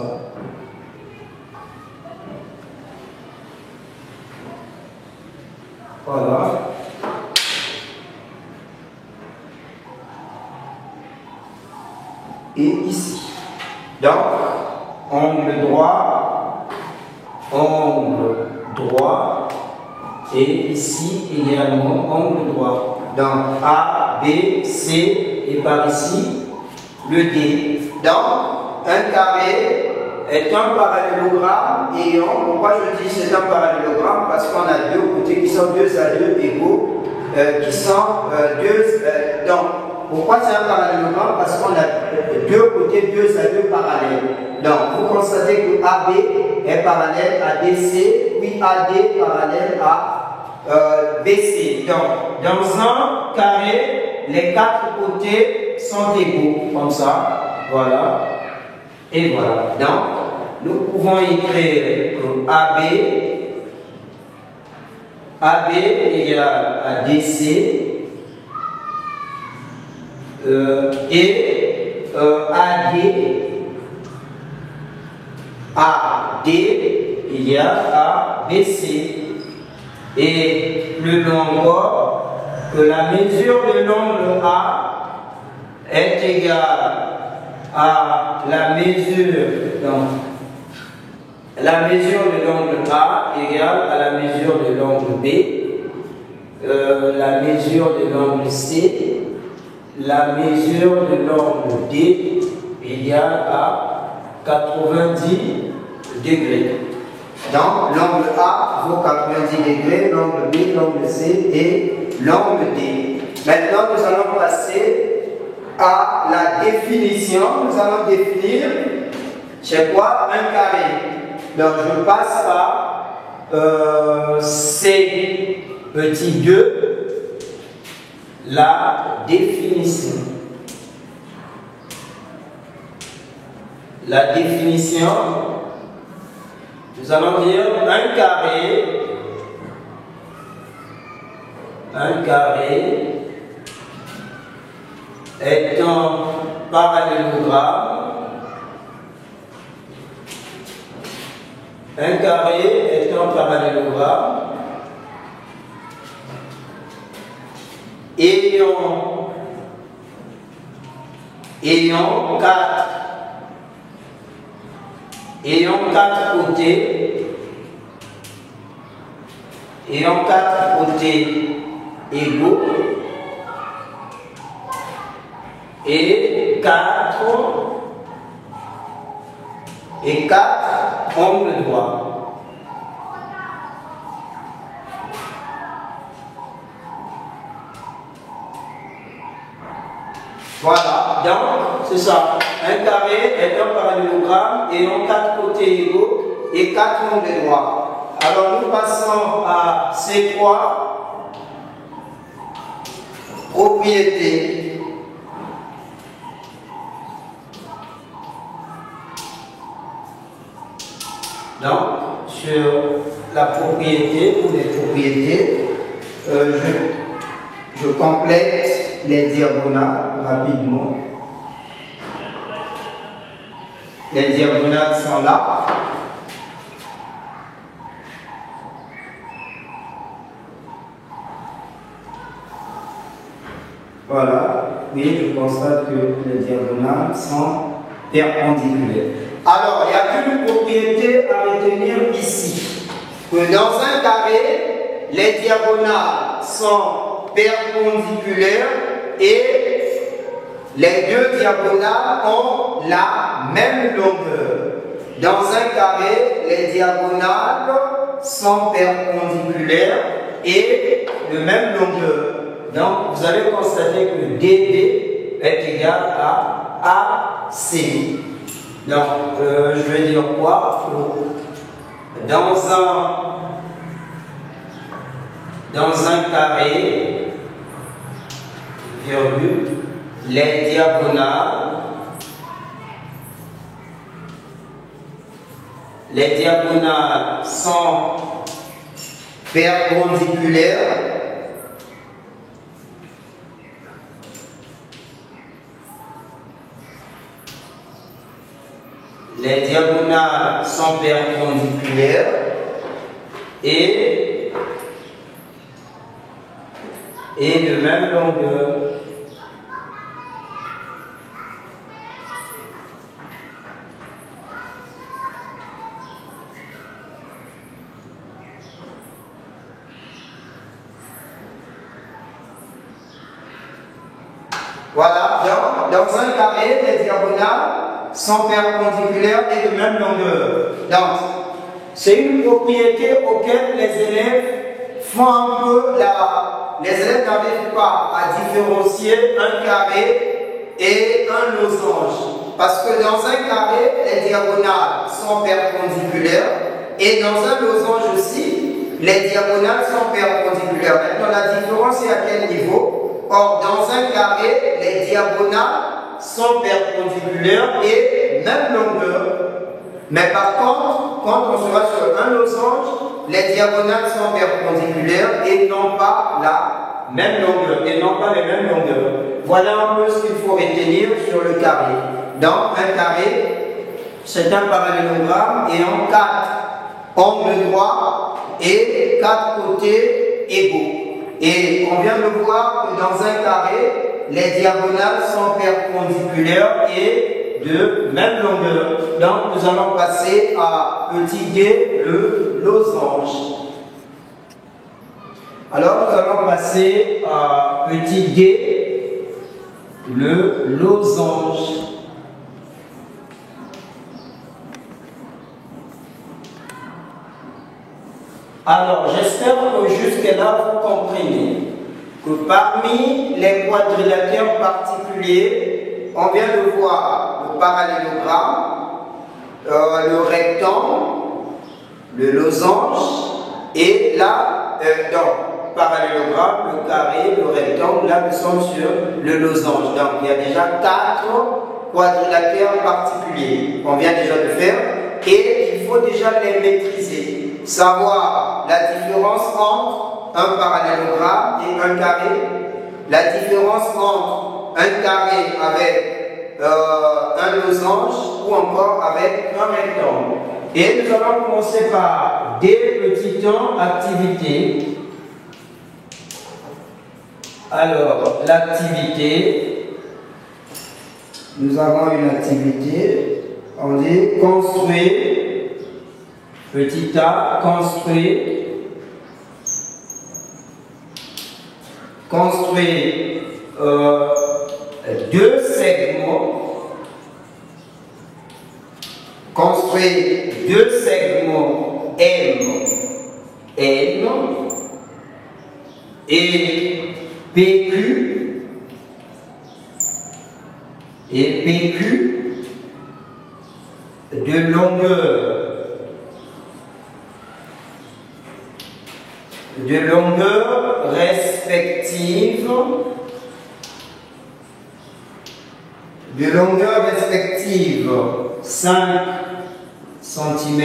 Voilà. Et ici. Donc, angle droit, et ici également angle droit. Donc, A, B, C, et par ici, le D. Donc, un carré est un parallélogramme ayant, pourquoi je dis c'est un parallélogramme? Parce qu'on a deux côtés qui sont 2 à 2 égaux, qui sont donc, pourquoi c'est un parallélogramme? Parce qu'on a deux côtés 2 à 2 parallèles. Donc, vous constatez que AB est parallèle à DC, puis AD parallèle à BC. Donc, dans un carré, les 4 côtés sont égaux, comme ça. Voilà. Et voilà. Donc, nous pouvons écrire que AB égale à DC. Et AD égale à BC. Et plus loin encore, que la mesure de l'angle A est égale à la mesure, donc, la mesure de l'angle A égale à la mesure de l'angle B, la mesure de l'angle C, la mesure de l'angle D égale à 90 degrés. Donc, l'angle A vaut 90 degrés, l'angle B, l'angle C et l'angle D. Maintenant, nous allons passer à la définition. Nous allons définir, c'est quoi un carré? Donc, je passe par C petit 2, la définition. La définition, nous allons dire un carré est un parallélogramme. Un carré est un parallélogramme ayant quatre côtés égaux et 4 angles droits. Voilà, donc c'est ça. Un carré est un parallélogramme ayant 4 côtés égaux et 4 angles droits. Alors nous passons à C3, propriété. Donc, sur la propriété ou les propriétés, je complète les diagonales rapidement. Les diagonales sont là. Voilà, oui, je constate que les diagonales sont perpendiculaires. Alors, il n'y a qu'une propriété à retenir ici. Que dans un carré, les diagonales sont perpendiculaires et les deux diagonales ont la même longueur. Dans un carré, les diagonales sont perpendiculaires et de même longueur. Donc, vous allez constater que DD est égal à AC. Donc, je vais dire quoi? Dans un carré, virgule, les diagonales sont perpendiculaires et de même longueur. Voilà, donc dans un carré, les diagonales sont perpendiculaires et de même longueur. Donc, c'est une propriété auquel les élèves font un peu les élèves n'arrivent pas à différencier un carré et un losange. Parce que dans un carré, les diagonales sont perpendiculaires et dans un losange aussi, les diagonales sont perpendiculaires. Maintenant, la différence est à quel niveau? Or, dans un carré, les diagonales sont perpendiculaires et même longueur. Mais par contre, quand on sera sur un losange, les diagonales sont perpendiculaires et non pas la même longueur, et non pas les mêmes longueurs. Voilà un peu ce qu'il faut retenir sur le carré. Donc, un carré, c'est un parallélogramme ayant 4 angles droits et 4 côtés égaux. Et on vient de voir que dans un carré, les diagonales sont perpendiculaires et de même longueur. Donc nous allons passer à petit d, le losange. Alors nous allons passer à petit d, le losange. Alors, j'espère que jusque-là, vous comprenez que parmi les quadrilatères particuliers, on vient de voir le parallélogramme, le rectangle, le losange, et là, donc, parallélogramme, le carré, le rectangle, là, nous sommes sur le losange. Donc, il y a déjà 4 quadrilatères particuliers qu'on vient déjà de faire, et il faut déjà les maîtriser. Savoir la différence entre un parallélogramme et un carré, la différence entre un carré avec un losange ou encore avec un rectangle. Et nous allons commencer par des petits temps activité. Alors, l'activité, nous avons une activité, on dit construire. Petit a, construire 2 segments, construire 2 segments M et PQ de longueur respective 5 cm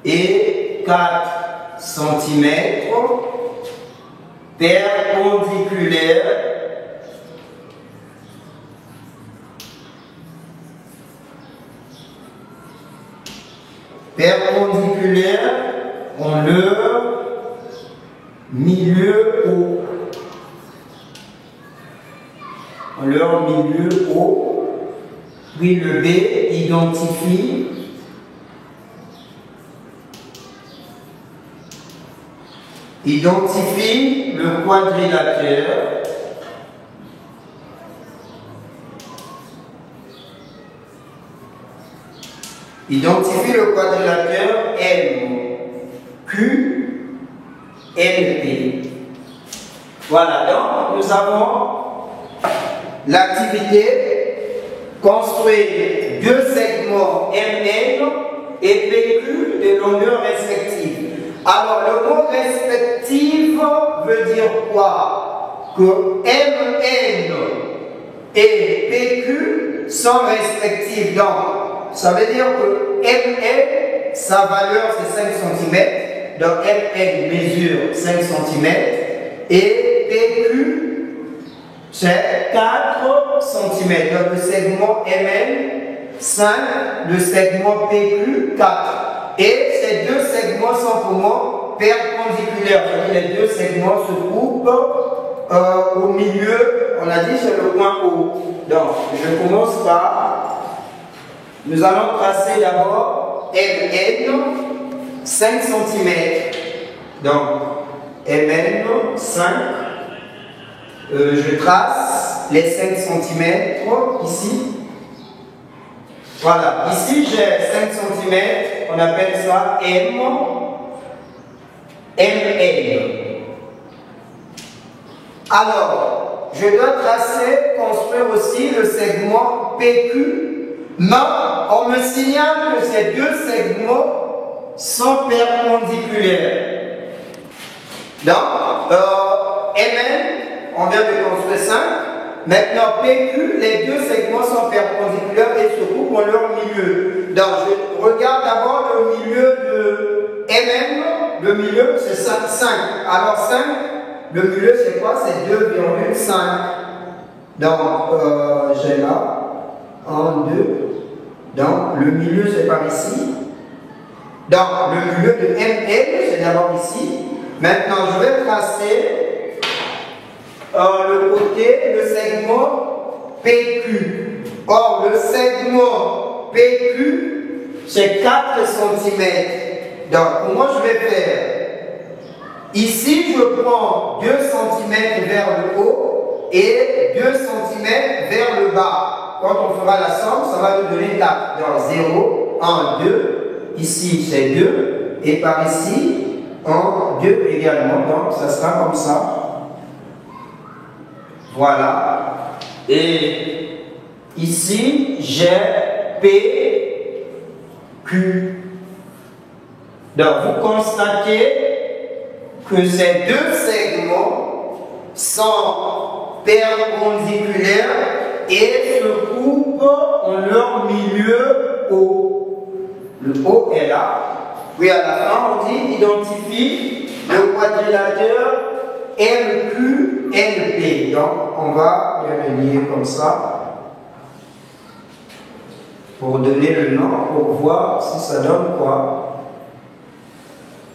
et 4 cm perpendiculaires en leur milieu haut. Puis le B identifie le quadrilatère Identifie le quadrilatère MQNP. Voilà, donc nous avons l'activité construire deux segments MN et PQ de longueur respective. Alors le mot respective veut dire quoi? Que MN et PQ sont respectifs. Donc ça veut dire que MN, sa valeur c'est 5 cm. Donc MN mesure 5 cm. Et PQ, c'est 4 cm. Donc le segment MN, 5, le segment PQ, 4. Et ces deux segments sont comment? Perpendiculaires. Les deux segments se coupent au milieu, on a dit c'est le point haut. Donc je commence par, nous allons tracer d'abord MN, 5 cm. Donc MN 5, je trace les 5 cm ici. Voilà, ici j'ai 5 cm, on appelle ça MN. Alors, je dois tracer, construire aussi le segment PQ, mais on me signale que ces deux segments sont perpendiculaires. Donc, MN, on vient de construire 5. Maintenant, PQ, les deux segments sont perpendiculaires et se coupent en leur milieu. Donc, je regarde d'abord le milieu de MN. Le milieu, c'est 5. Alors, 5, le milieu, c'est quoi? C'est 2,5. Donc, j'ai là 1, 2. Donc, le milieu, c'est par ici. Donc, le milieu de MN, c'est d'abord ici. Maintenant, je vais tracer le côté, le segment PQ. Or, le segment PQ, c'est 4 cm. Donc, comment je vais faire? Ici, je prends 2 cm vers le haut et 2 cm vers le bas. Quand on fera la somme, ça va nous donner 4. Donc, 0, 1, 2. Ici, c'est 2. Et par ici, 1, 2 également. Donc, ça sera comme ça. Voilà. Et ici, j'ai PQ. Donc, vous constatez que ces deux segments sont perpendiculaires et se coupent en leur milieu haut. Le haut est là. Puis à la fin, on dit identifie le quadrilatère MQNP. Donc, on va les relier comme ça pour donner le nom, pour voir si ça donne quoi.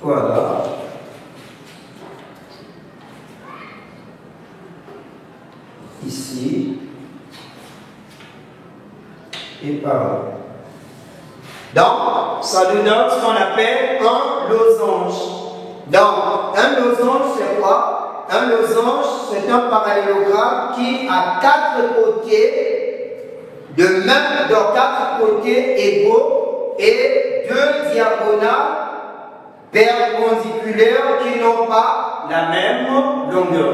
Voilà. Ici. Et par là. Donc, ça nous donne ce qu'on appelle un losange. Donc, un losange, c'est quoi? Un losange, c'est un parallélogramme qui a 4 côtés, dans 4 côtés égaux et 2 diagonales perpendiculaires qui n'ont pas la même longueur.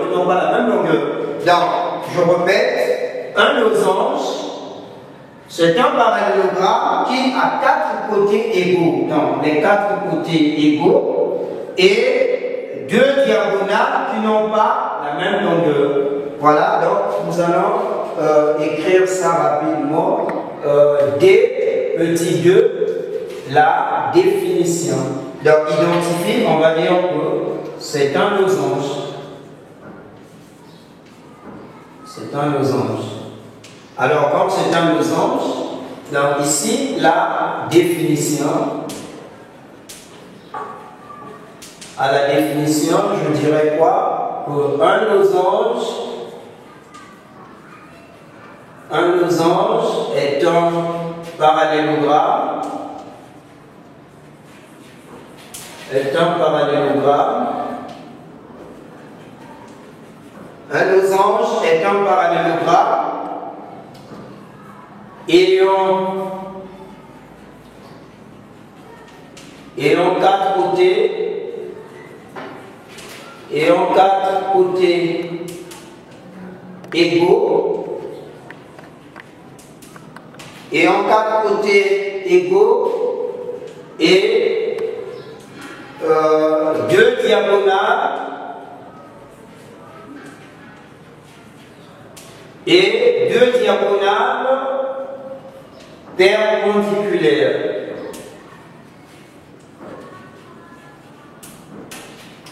Donc, je répète, un losange, c'est un parallélogramme qui a 4 côtés égaux. Donc, les 4 côtés égaux et 2 diagonales qui n'ont pas la même longueur. Voilà, donc nous allons écrire ça rapidement. D, petit 2, la définition. Donc, identifie, on va dire que c'est un losange. C'est un losange. Alors, comme c'est un losange, donc ici, la définition. À la définition, je dirais quoi? Un losange est un parallélogramme. Un losange est un parallélogramme ayant ayant quatre côtés égaux, et deux diagonales perpendiculaires.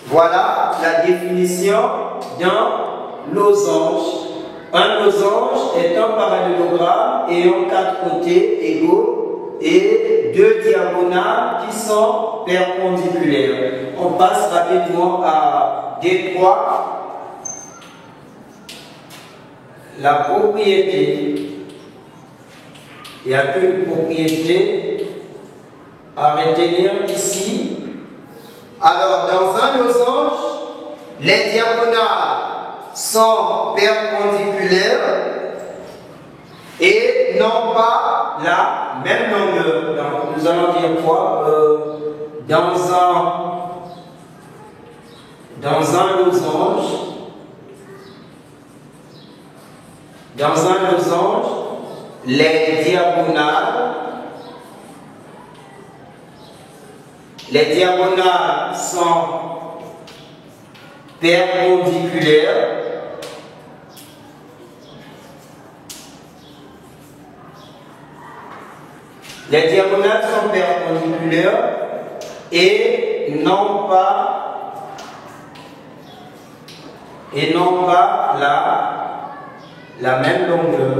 Voilà la définition d'un losange. Un losange est un parallélogramme ayant quatre côtés égaux et deux diagonales qui sont perpendiculaires. On passe rapidement à D3. La propriété. Il n'y a qu'une propriété à retenir ici. Alors, dans un losange, les diagonales sont perpendiculaires et n'ont pas la même longueur. Donc, nous allons dire quoi? Dans un losange, les diagonales sont perpendiculaires et non pas la même longueur.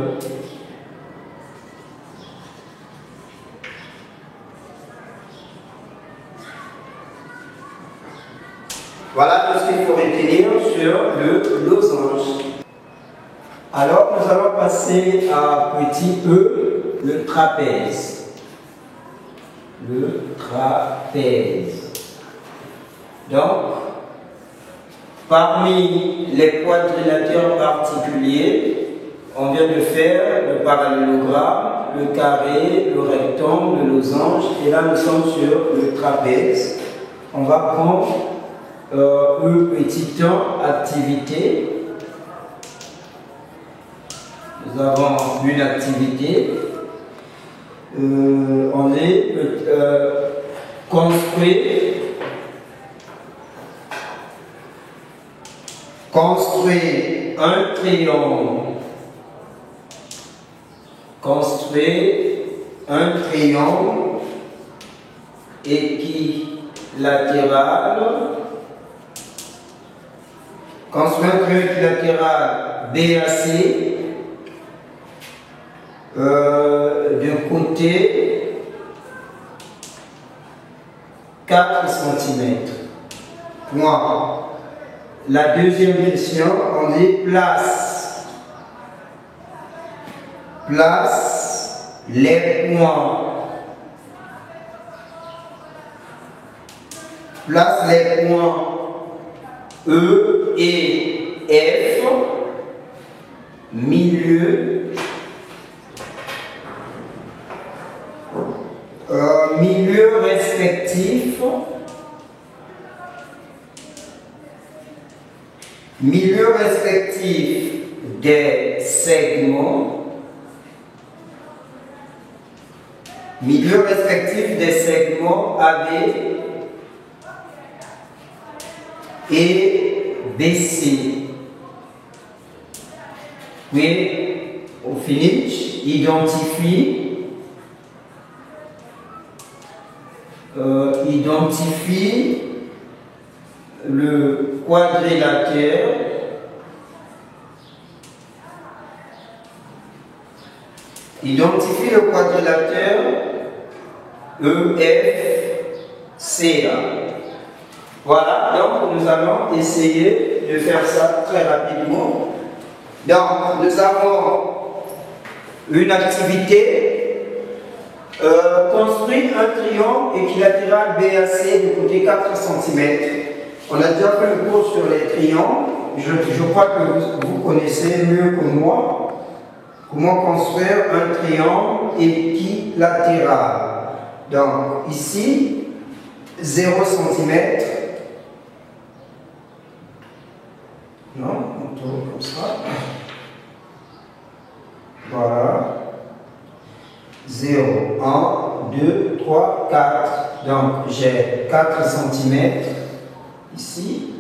Voilà tout ce qu'il faut retenir sur le losange. Alors, nous allons passer à petit e, le trapèze. Le trapèze. Donc, parmi les quadrilatères particuliers, on vient de faire le parallélogramme, le carré, le rectangle, le losange, et là nous sommes sur le trapèze. On va prendre petit 1, activité. Nous avons une activité. On est construire un triangle. Construire un triangle équilatéral. Construire un triangle équilatéral BAC. De côté 4 cm. Point. La deuxième question, on dit place les points. Place les points E et F, milieu respectif des segments, AB et BC. Puis, au finish, identifie le quadrilatère EFCA. Voilà, donc nous allons essayer de faire ça très rapidement. Donc, nous avons une activité. Construire un triangle équilatéral BAC de côté 4 cm. On a déjà fait le cours sur les triangles. Je crois que vous connaissez mieux que moi comment construire un triangle équilatéral. Donc ici, 0 cm. Non, on tourne comme ça. Voilà. 0, 1, 2, 3, 4. Donc, j'ai 4 cm ici.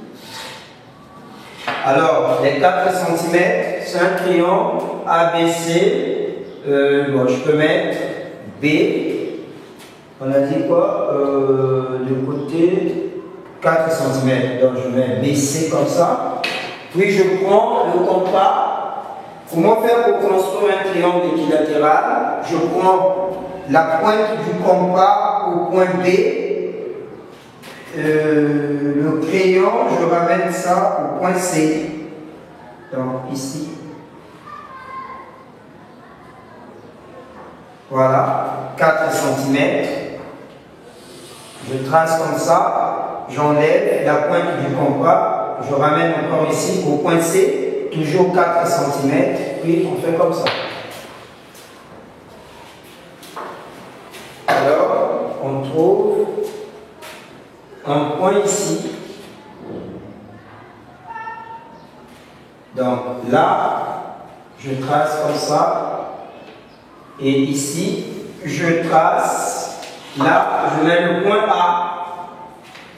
Alors, les 4 cm, c'est un triangle ABC. Bon, je peux mettre B. On a dit quoi? De côté 4 cm. Donc, je mets BC comme ça. Puis, je prends le compas. Comment faire pour construire un triangle équilatéral? Je prends la pointe du compas au point B. Le crayon, je ramène ça au point C. Donc ici. Voilà, 4 cm. Je trace comme ça. J'enlève la pointe du compas. Je ramène encore ici au point C. Toujours 4 cm, puis on fait comme ça. Alors, on trouve un point ici. Donc là, je trace comme ça. Et ici, je trace. Là, je mets le point A.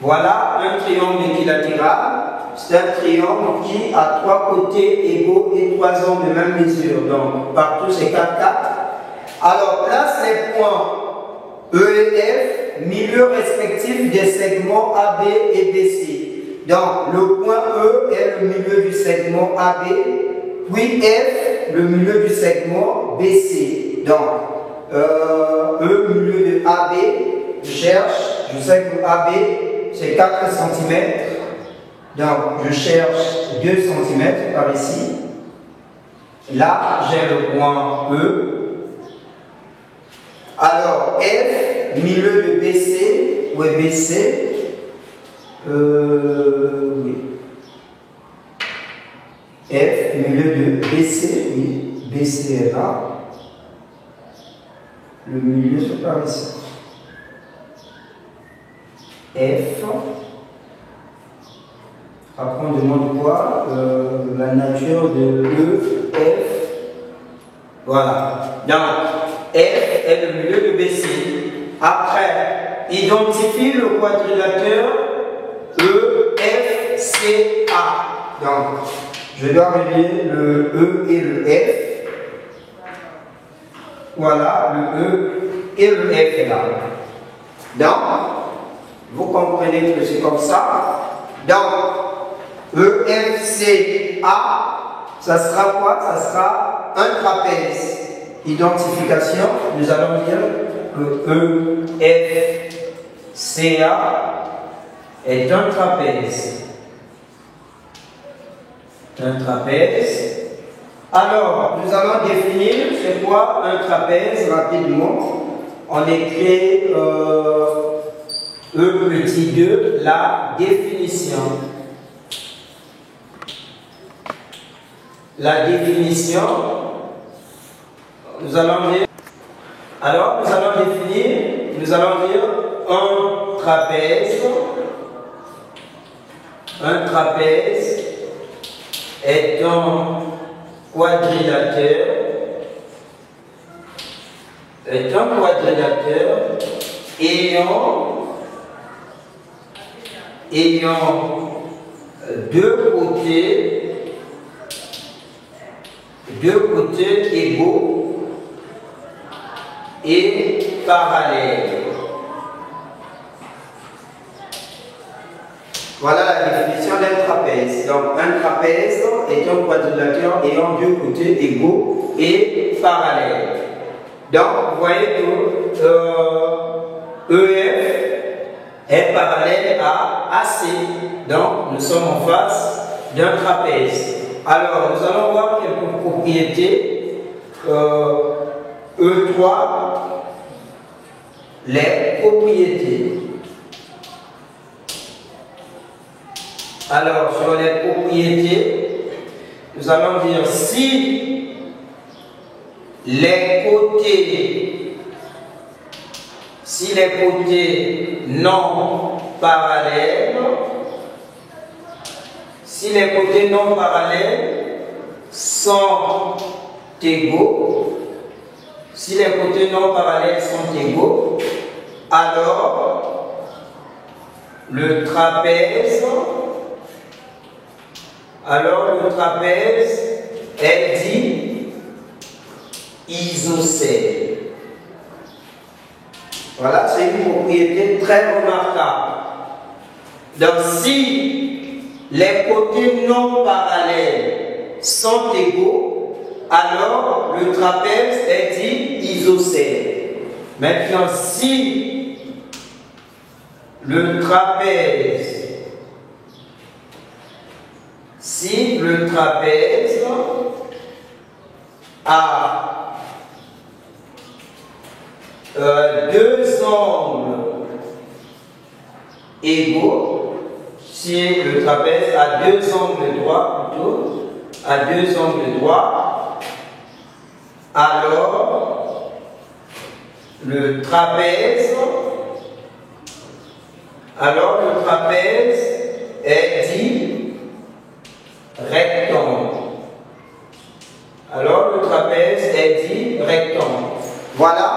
Voilà un triangle équilatéral. C'est un triangle qui a 3 côtés égaux et 3 angles de même mesure. Donc, partout, c'est 4, 4. Alors, place les points E et F, milieu respectif des segments AB et BC. Donc, le point E est le milieu du segment AB, puis F, le milieu du segment BC. Donc, E, milieu de AB, je cherche, je sais que AB, c'est 4 cm. Donc, je cherche 2 cm par ici. Là, j'ai le point E. Alors, F, milieu de BC, où est BC? Oui. F, milieu de BC, oui. BC est là. Le milieu, c'est par ici. F. Après, on demande quoi? La nature de E, F. Voilà. Donc, F est le milieu de BC. Après, identifie le quadrilatère EFCA. Donc, je dois relier le E et le F. Voilà, le E et le F est là. Donc, vous comprenez que c'est comme ça. Donc, EFCA, ça sera quoi? Ça sera un trapèze. Identification, nous allons dire que EFCA est un trapèze. Un trapèze. Alors, nous allons définir c'est quoi un trapèze rapidement. On écrit E petit 2, la définition. La définition, nous allons dire, alors nous allons définir, nous allons dire un trapèze est un quadrilatère, ayant deux côtés égaux et parallèles. Voilà la définition d'un trapèze. Donc un trapèze est un quadrilatère ayant deux côtés égaux et parallèles. Donc vous voyez que EF est parallèle à AC. Donc nous sommes en face d'un trapèze. Alors nous allons voir quelques propriétés. E3, les propriétés. Alors, sur les propriétés, nous allons dire si les côtés si les côtés non parallèles, sont égaux, alors le trapèze est dit isocèle. Voilà, c'est une propriété très remarquable. Donc si les côtés non parallèles sont égaux, alors le trapèze est dit isocèle. Maintenant, si le trapèze a deux angles égaux, si le trapèze a deux angles droits alors le trapèze est dit rectangle. Voilà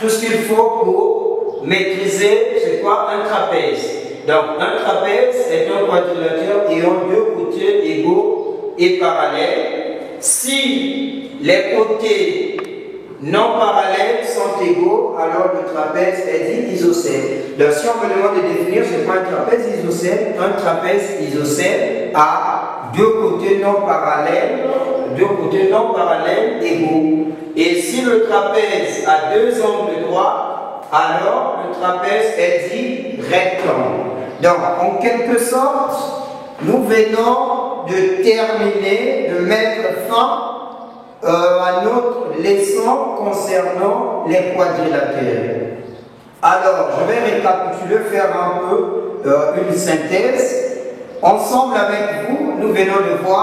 tout ce qu'il faut pour maîtriser c'est quoi un trapèze. Donc un trapèze est un quadrilatère ayant deux côtés égaux et parallèles. Si les côtés non parallèles sont égaux, alors le trapèze est dit isocèle. Donc si on me demande de définir c'est quoi un trapèze isocèle a deux côtés non parallèles égaux. Et si le trapèze a deux angles droits, alors le trapèze est dit rectangle. Donc en quelque sorte, nous venons de terminer, de mettre fin à notre leçon concernant les quadrilatères. Alors, je vais récapituler, faire un peu une synthèse. Ensemble avec vous, nous venons de voir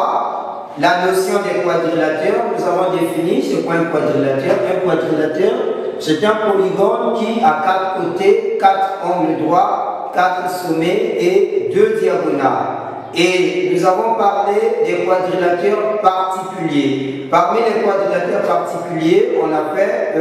la notion des quadrilatères. Nous avons défini ce qu'est un quadrilatère. Un quadrilatère, c'est un polygone qui a quatre côtés, quatre angles droits, quatre sommets et deux diagonales. Et nous avons parlé des quadrilatères particuliers. Parmi les quadrilatères particuliers, on a fait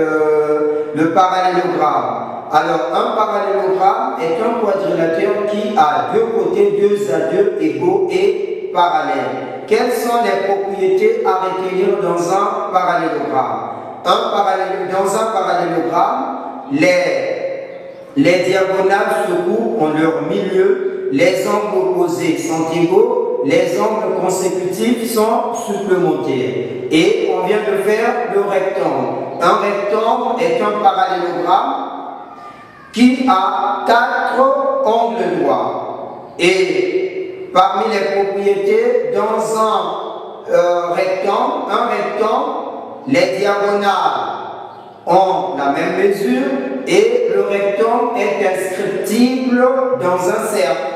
le parallélogramme. Alors, un parallélogramme est un quadrilatère qui a deux côtés, deux à deux égaux et parallèles. Quelles sont les propriétés à retenir dans un parallélogramme? Dans un parallélogramme, les diagonales se coupent en leur milieu. Les angles opposés sont égaux, les angles consécutifs sont supplémentaires. Et on vient de faire le rectangle. Un rectangle est un parallélogramme qui a quatre angles droits. Et parmi les propriétés, dans un rectangle, les diagonales ont la même mesure et le rectangle est inscriptible dans un cercle.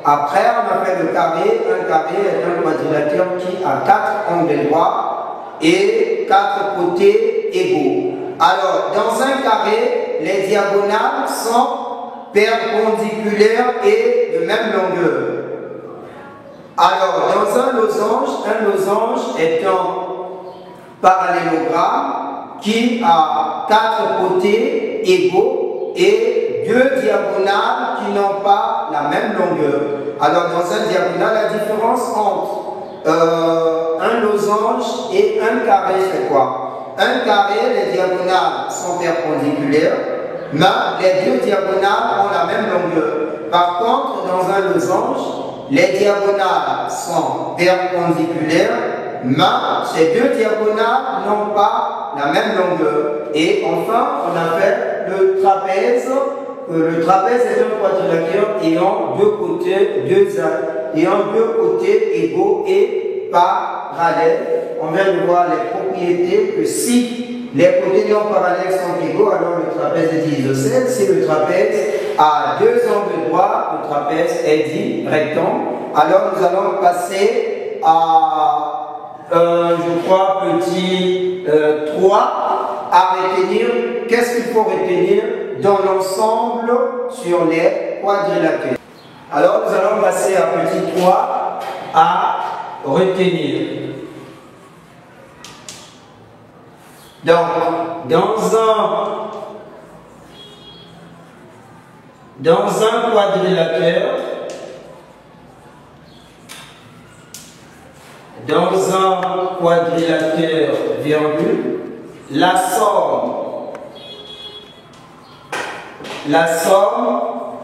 Après, on a fait le carré. Un carré est un quadrilatère qui a quatre angles droits et quatre côtés égaux. Alors, dans un carré, les diagonales sont perpendiculaires et de même longueur. Alors, dans un losange est un parallélogramme qui a quatre côtés égaux et deux diagonales qui n'ont pas la même longueur. Alors dans un diagonale, la différence entre un losange et un carré, c'est quoi? Un carré, les diagonales sont perpendiculaires, mais les deux diagonales ont la même longueur. Par contre, dans un losange, les diagonales sont perpendiculaires, mais ces deux diagonales n'ont pas la même longueur. Et enfin, on a fait le trapèze. Le trapèze est un quadrilatère ayant deux côtés égaux et parallèles. On vient de voir les propriétés que si les côtés non parallèles sont égaux, alors le trapèze est dit isocèle. Si le trapèze a deux angles droits, le trapèze est dit rectangle. Alors nous allons passer à je crois petit 3 à retenir qu'est-ce qu'il faut retenir dans l'ensemble sur les quadrilatères? Alors nous allons passer à petit 3 à retenir. Donc, dans un quadrilatère, virgule, la somme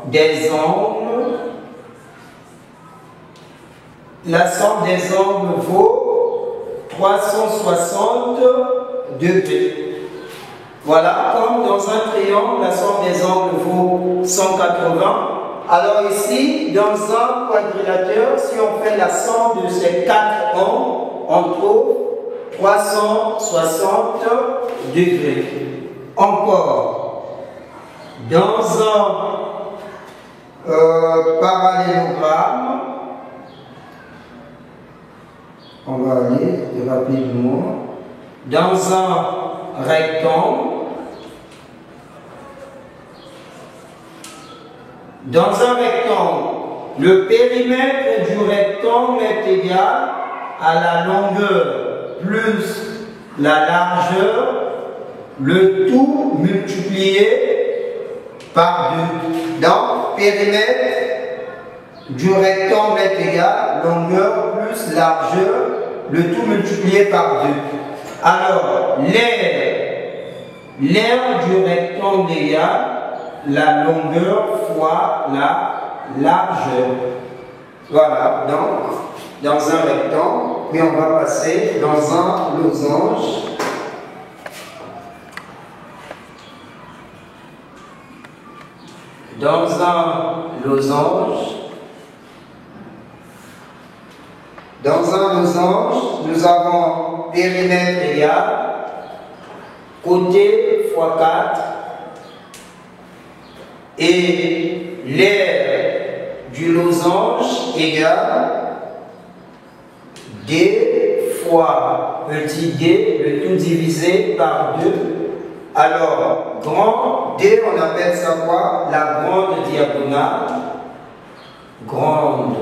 des angles vaut 360 degrés. Voilà, comme dans un triangle, la somme des angles vaut 180. Alors ici, dans un quadrilatère, si on fait la somme de ces 4 angles, on trouve 360 degrés. Encore, dans un parallélogramme, on va aller rapidement, dans un rectangle, le périmètre du rectangle est égal à la longueur plus la largeur, le tout multiplié par 2. Donc, périmètre du rectangle est égal à longueur plus largeur, le tout multiplié par 2. Alors, l'aire du rectangle égale la longueur fois la largeur. Voilà, donc, dans un rectangle, puis on va passer dans un losange. Dans un losange, nous avons périmètre égal, côté fois 4, et l'aire du losange égale d fois petit d, le tout divisé par 2. Alors, grand D, on appelle ça quoi? La grande diagonale. Grande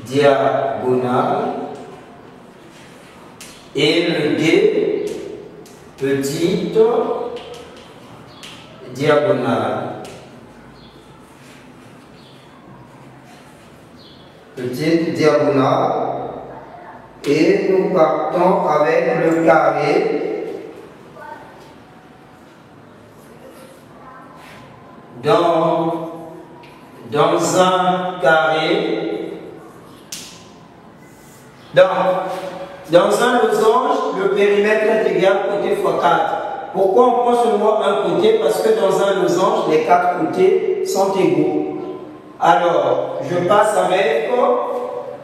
diagonale. Et le D, petite diagonale. Petite diagonale. Et nous partons avec le carré. Dans un carré, dans un losange, le périmètre est égal côté fois 4. Pourquoi on prend seulement un côté? Parce que dans un losange, les 4 côtés sont égaux. Alors, je passe avec,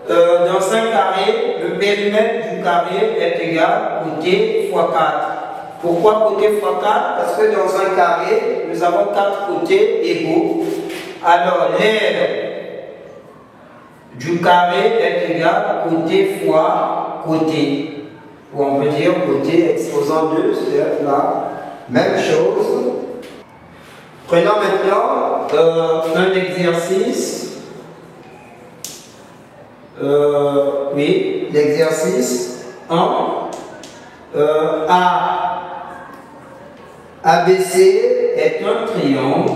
dans un carré, le périmètre du carré est égal côté fois 4. Pourquoi côté fois 4? Parce que dans un carré, nous avons 4 côtés égaux. Alors, l'aire du carré est égal côté fois côté. Ou on peut dire côté exposant 2, c'est la même chose. Prenons maintenant un exercice. Oui, l'exercice 1. ABC est un triangle.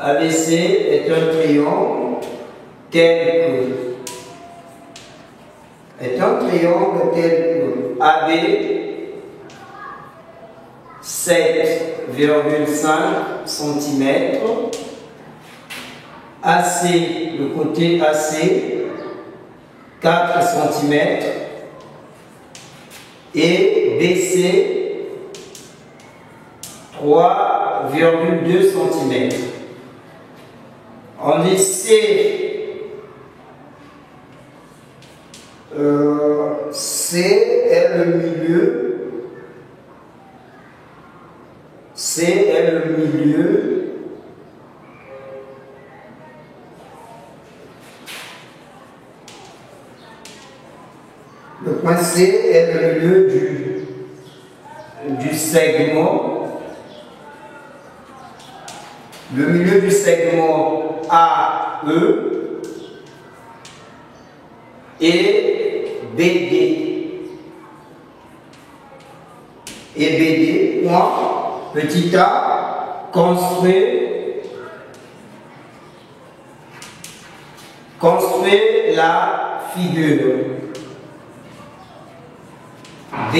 ABC est un triangle tel que AB 7,5 cm, AC, le côté AC 4 cm et BC 3,2 cm. On dit C est le milieu. C est le milieu. Le point C est le milieu du segment. Le milieu du segment AE et BD. Et BD, point, petit a, construit la figure. B,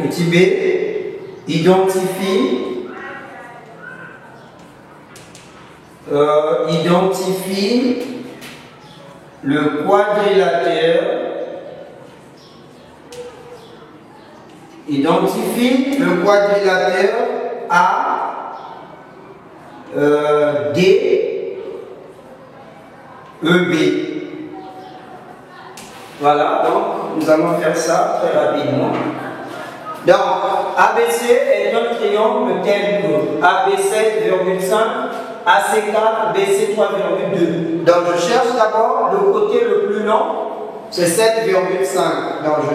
petit b, identifie le quadrilatère. Identifie le quadrilatère ADEB. Voilà, donc nous allons faire ça très rapidement. Donc, ABC est un triangle tel que AB 7,5, AC4, BC 3,2. Donc, je cherche d'abord le côté le plus long, c'est 7,5. Donc, je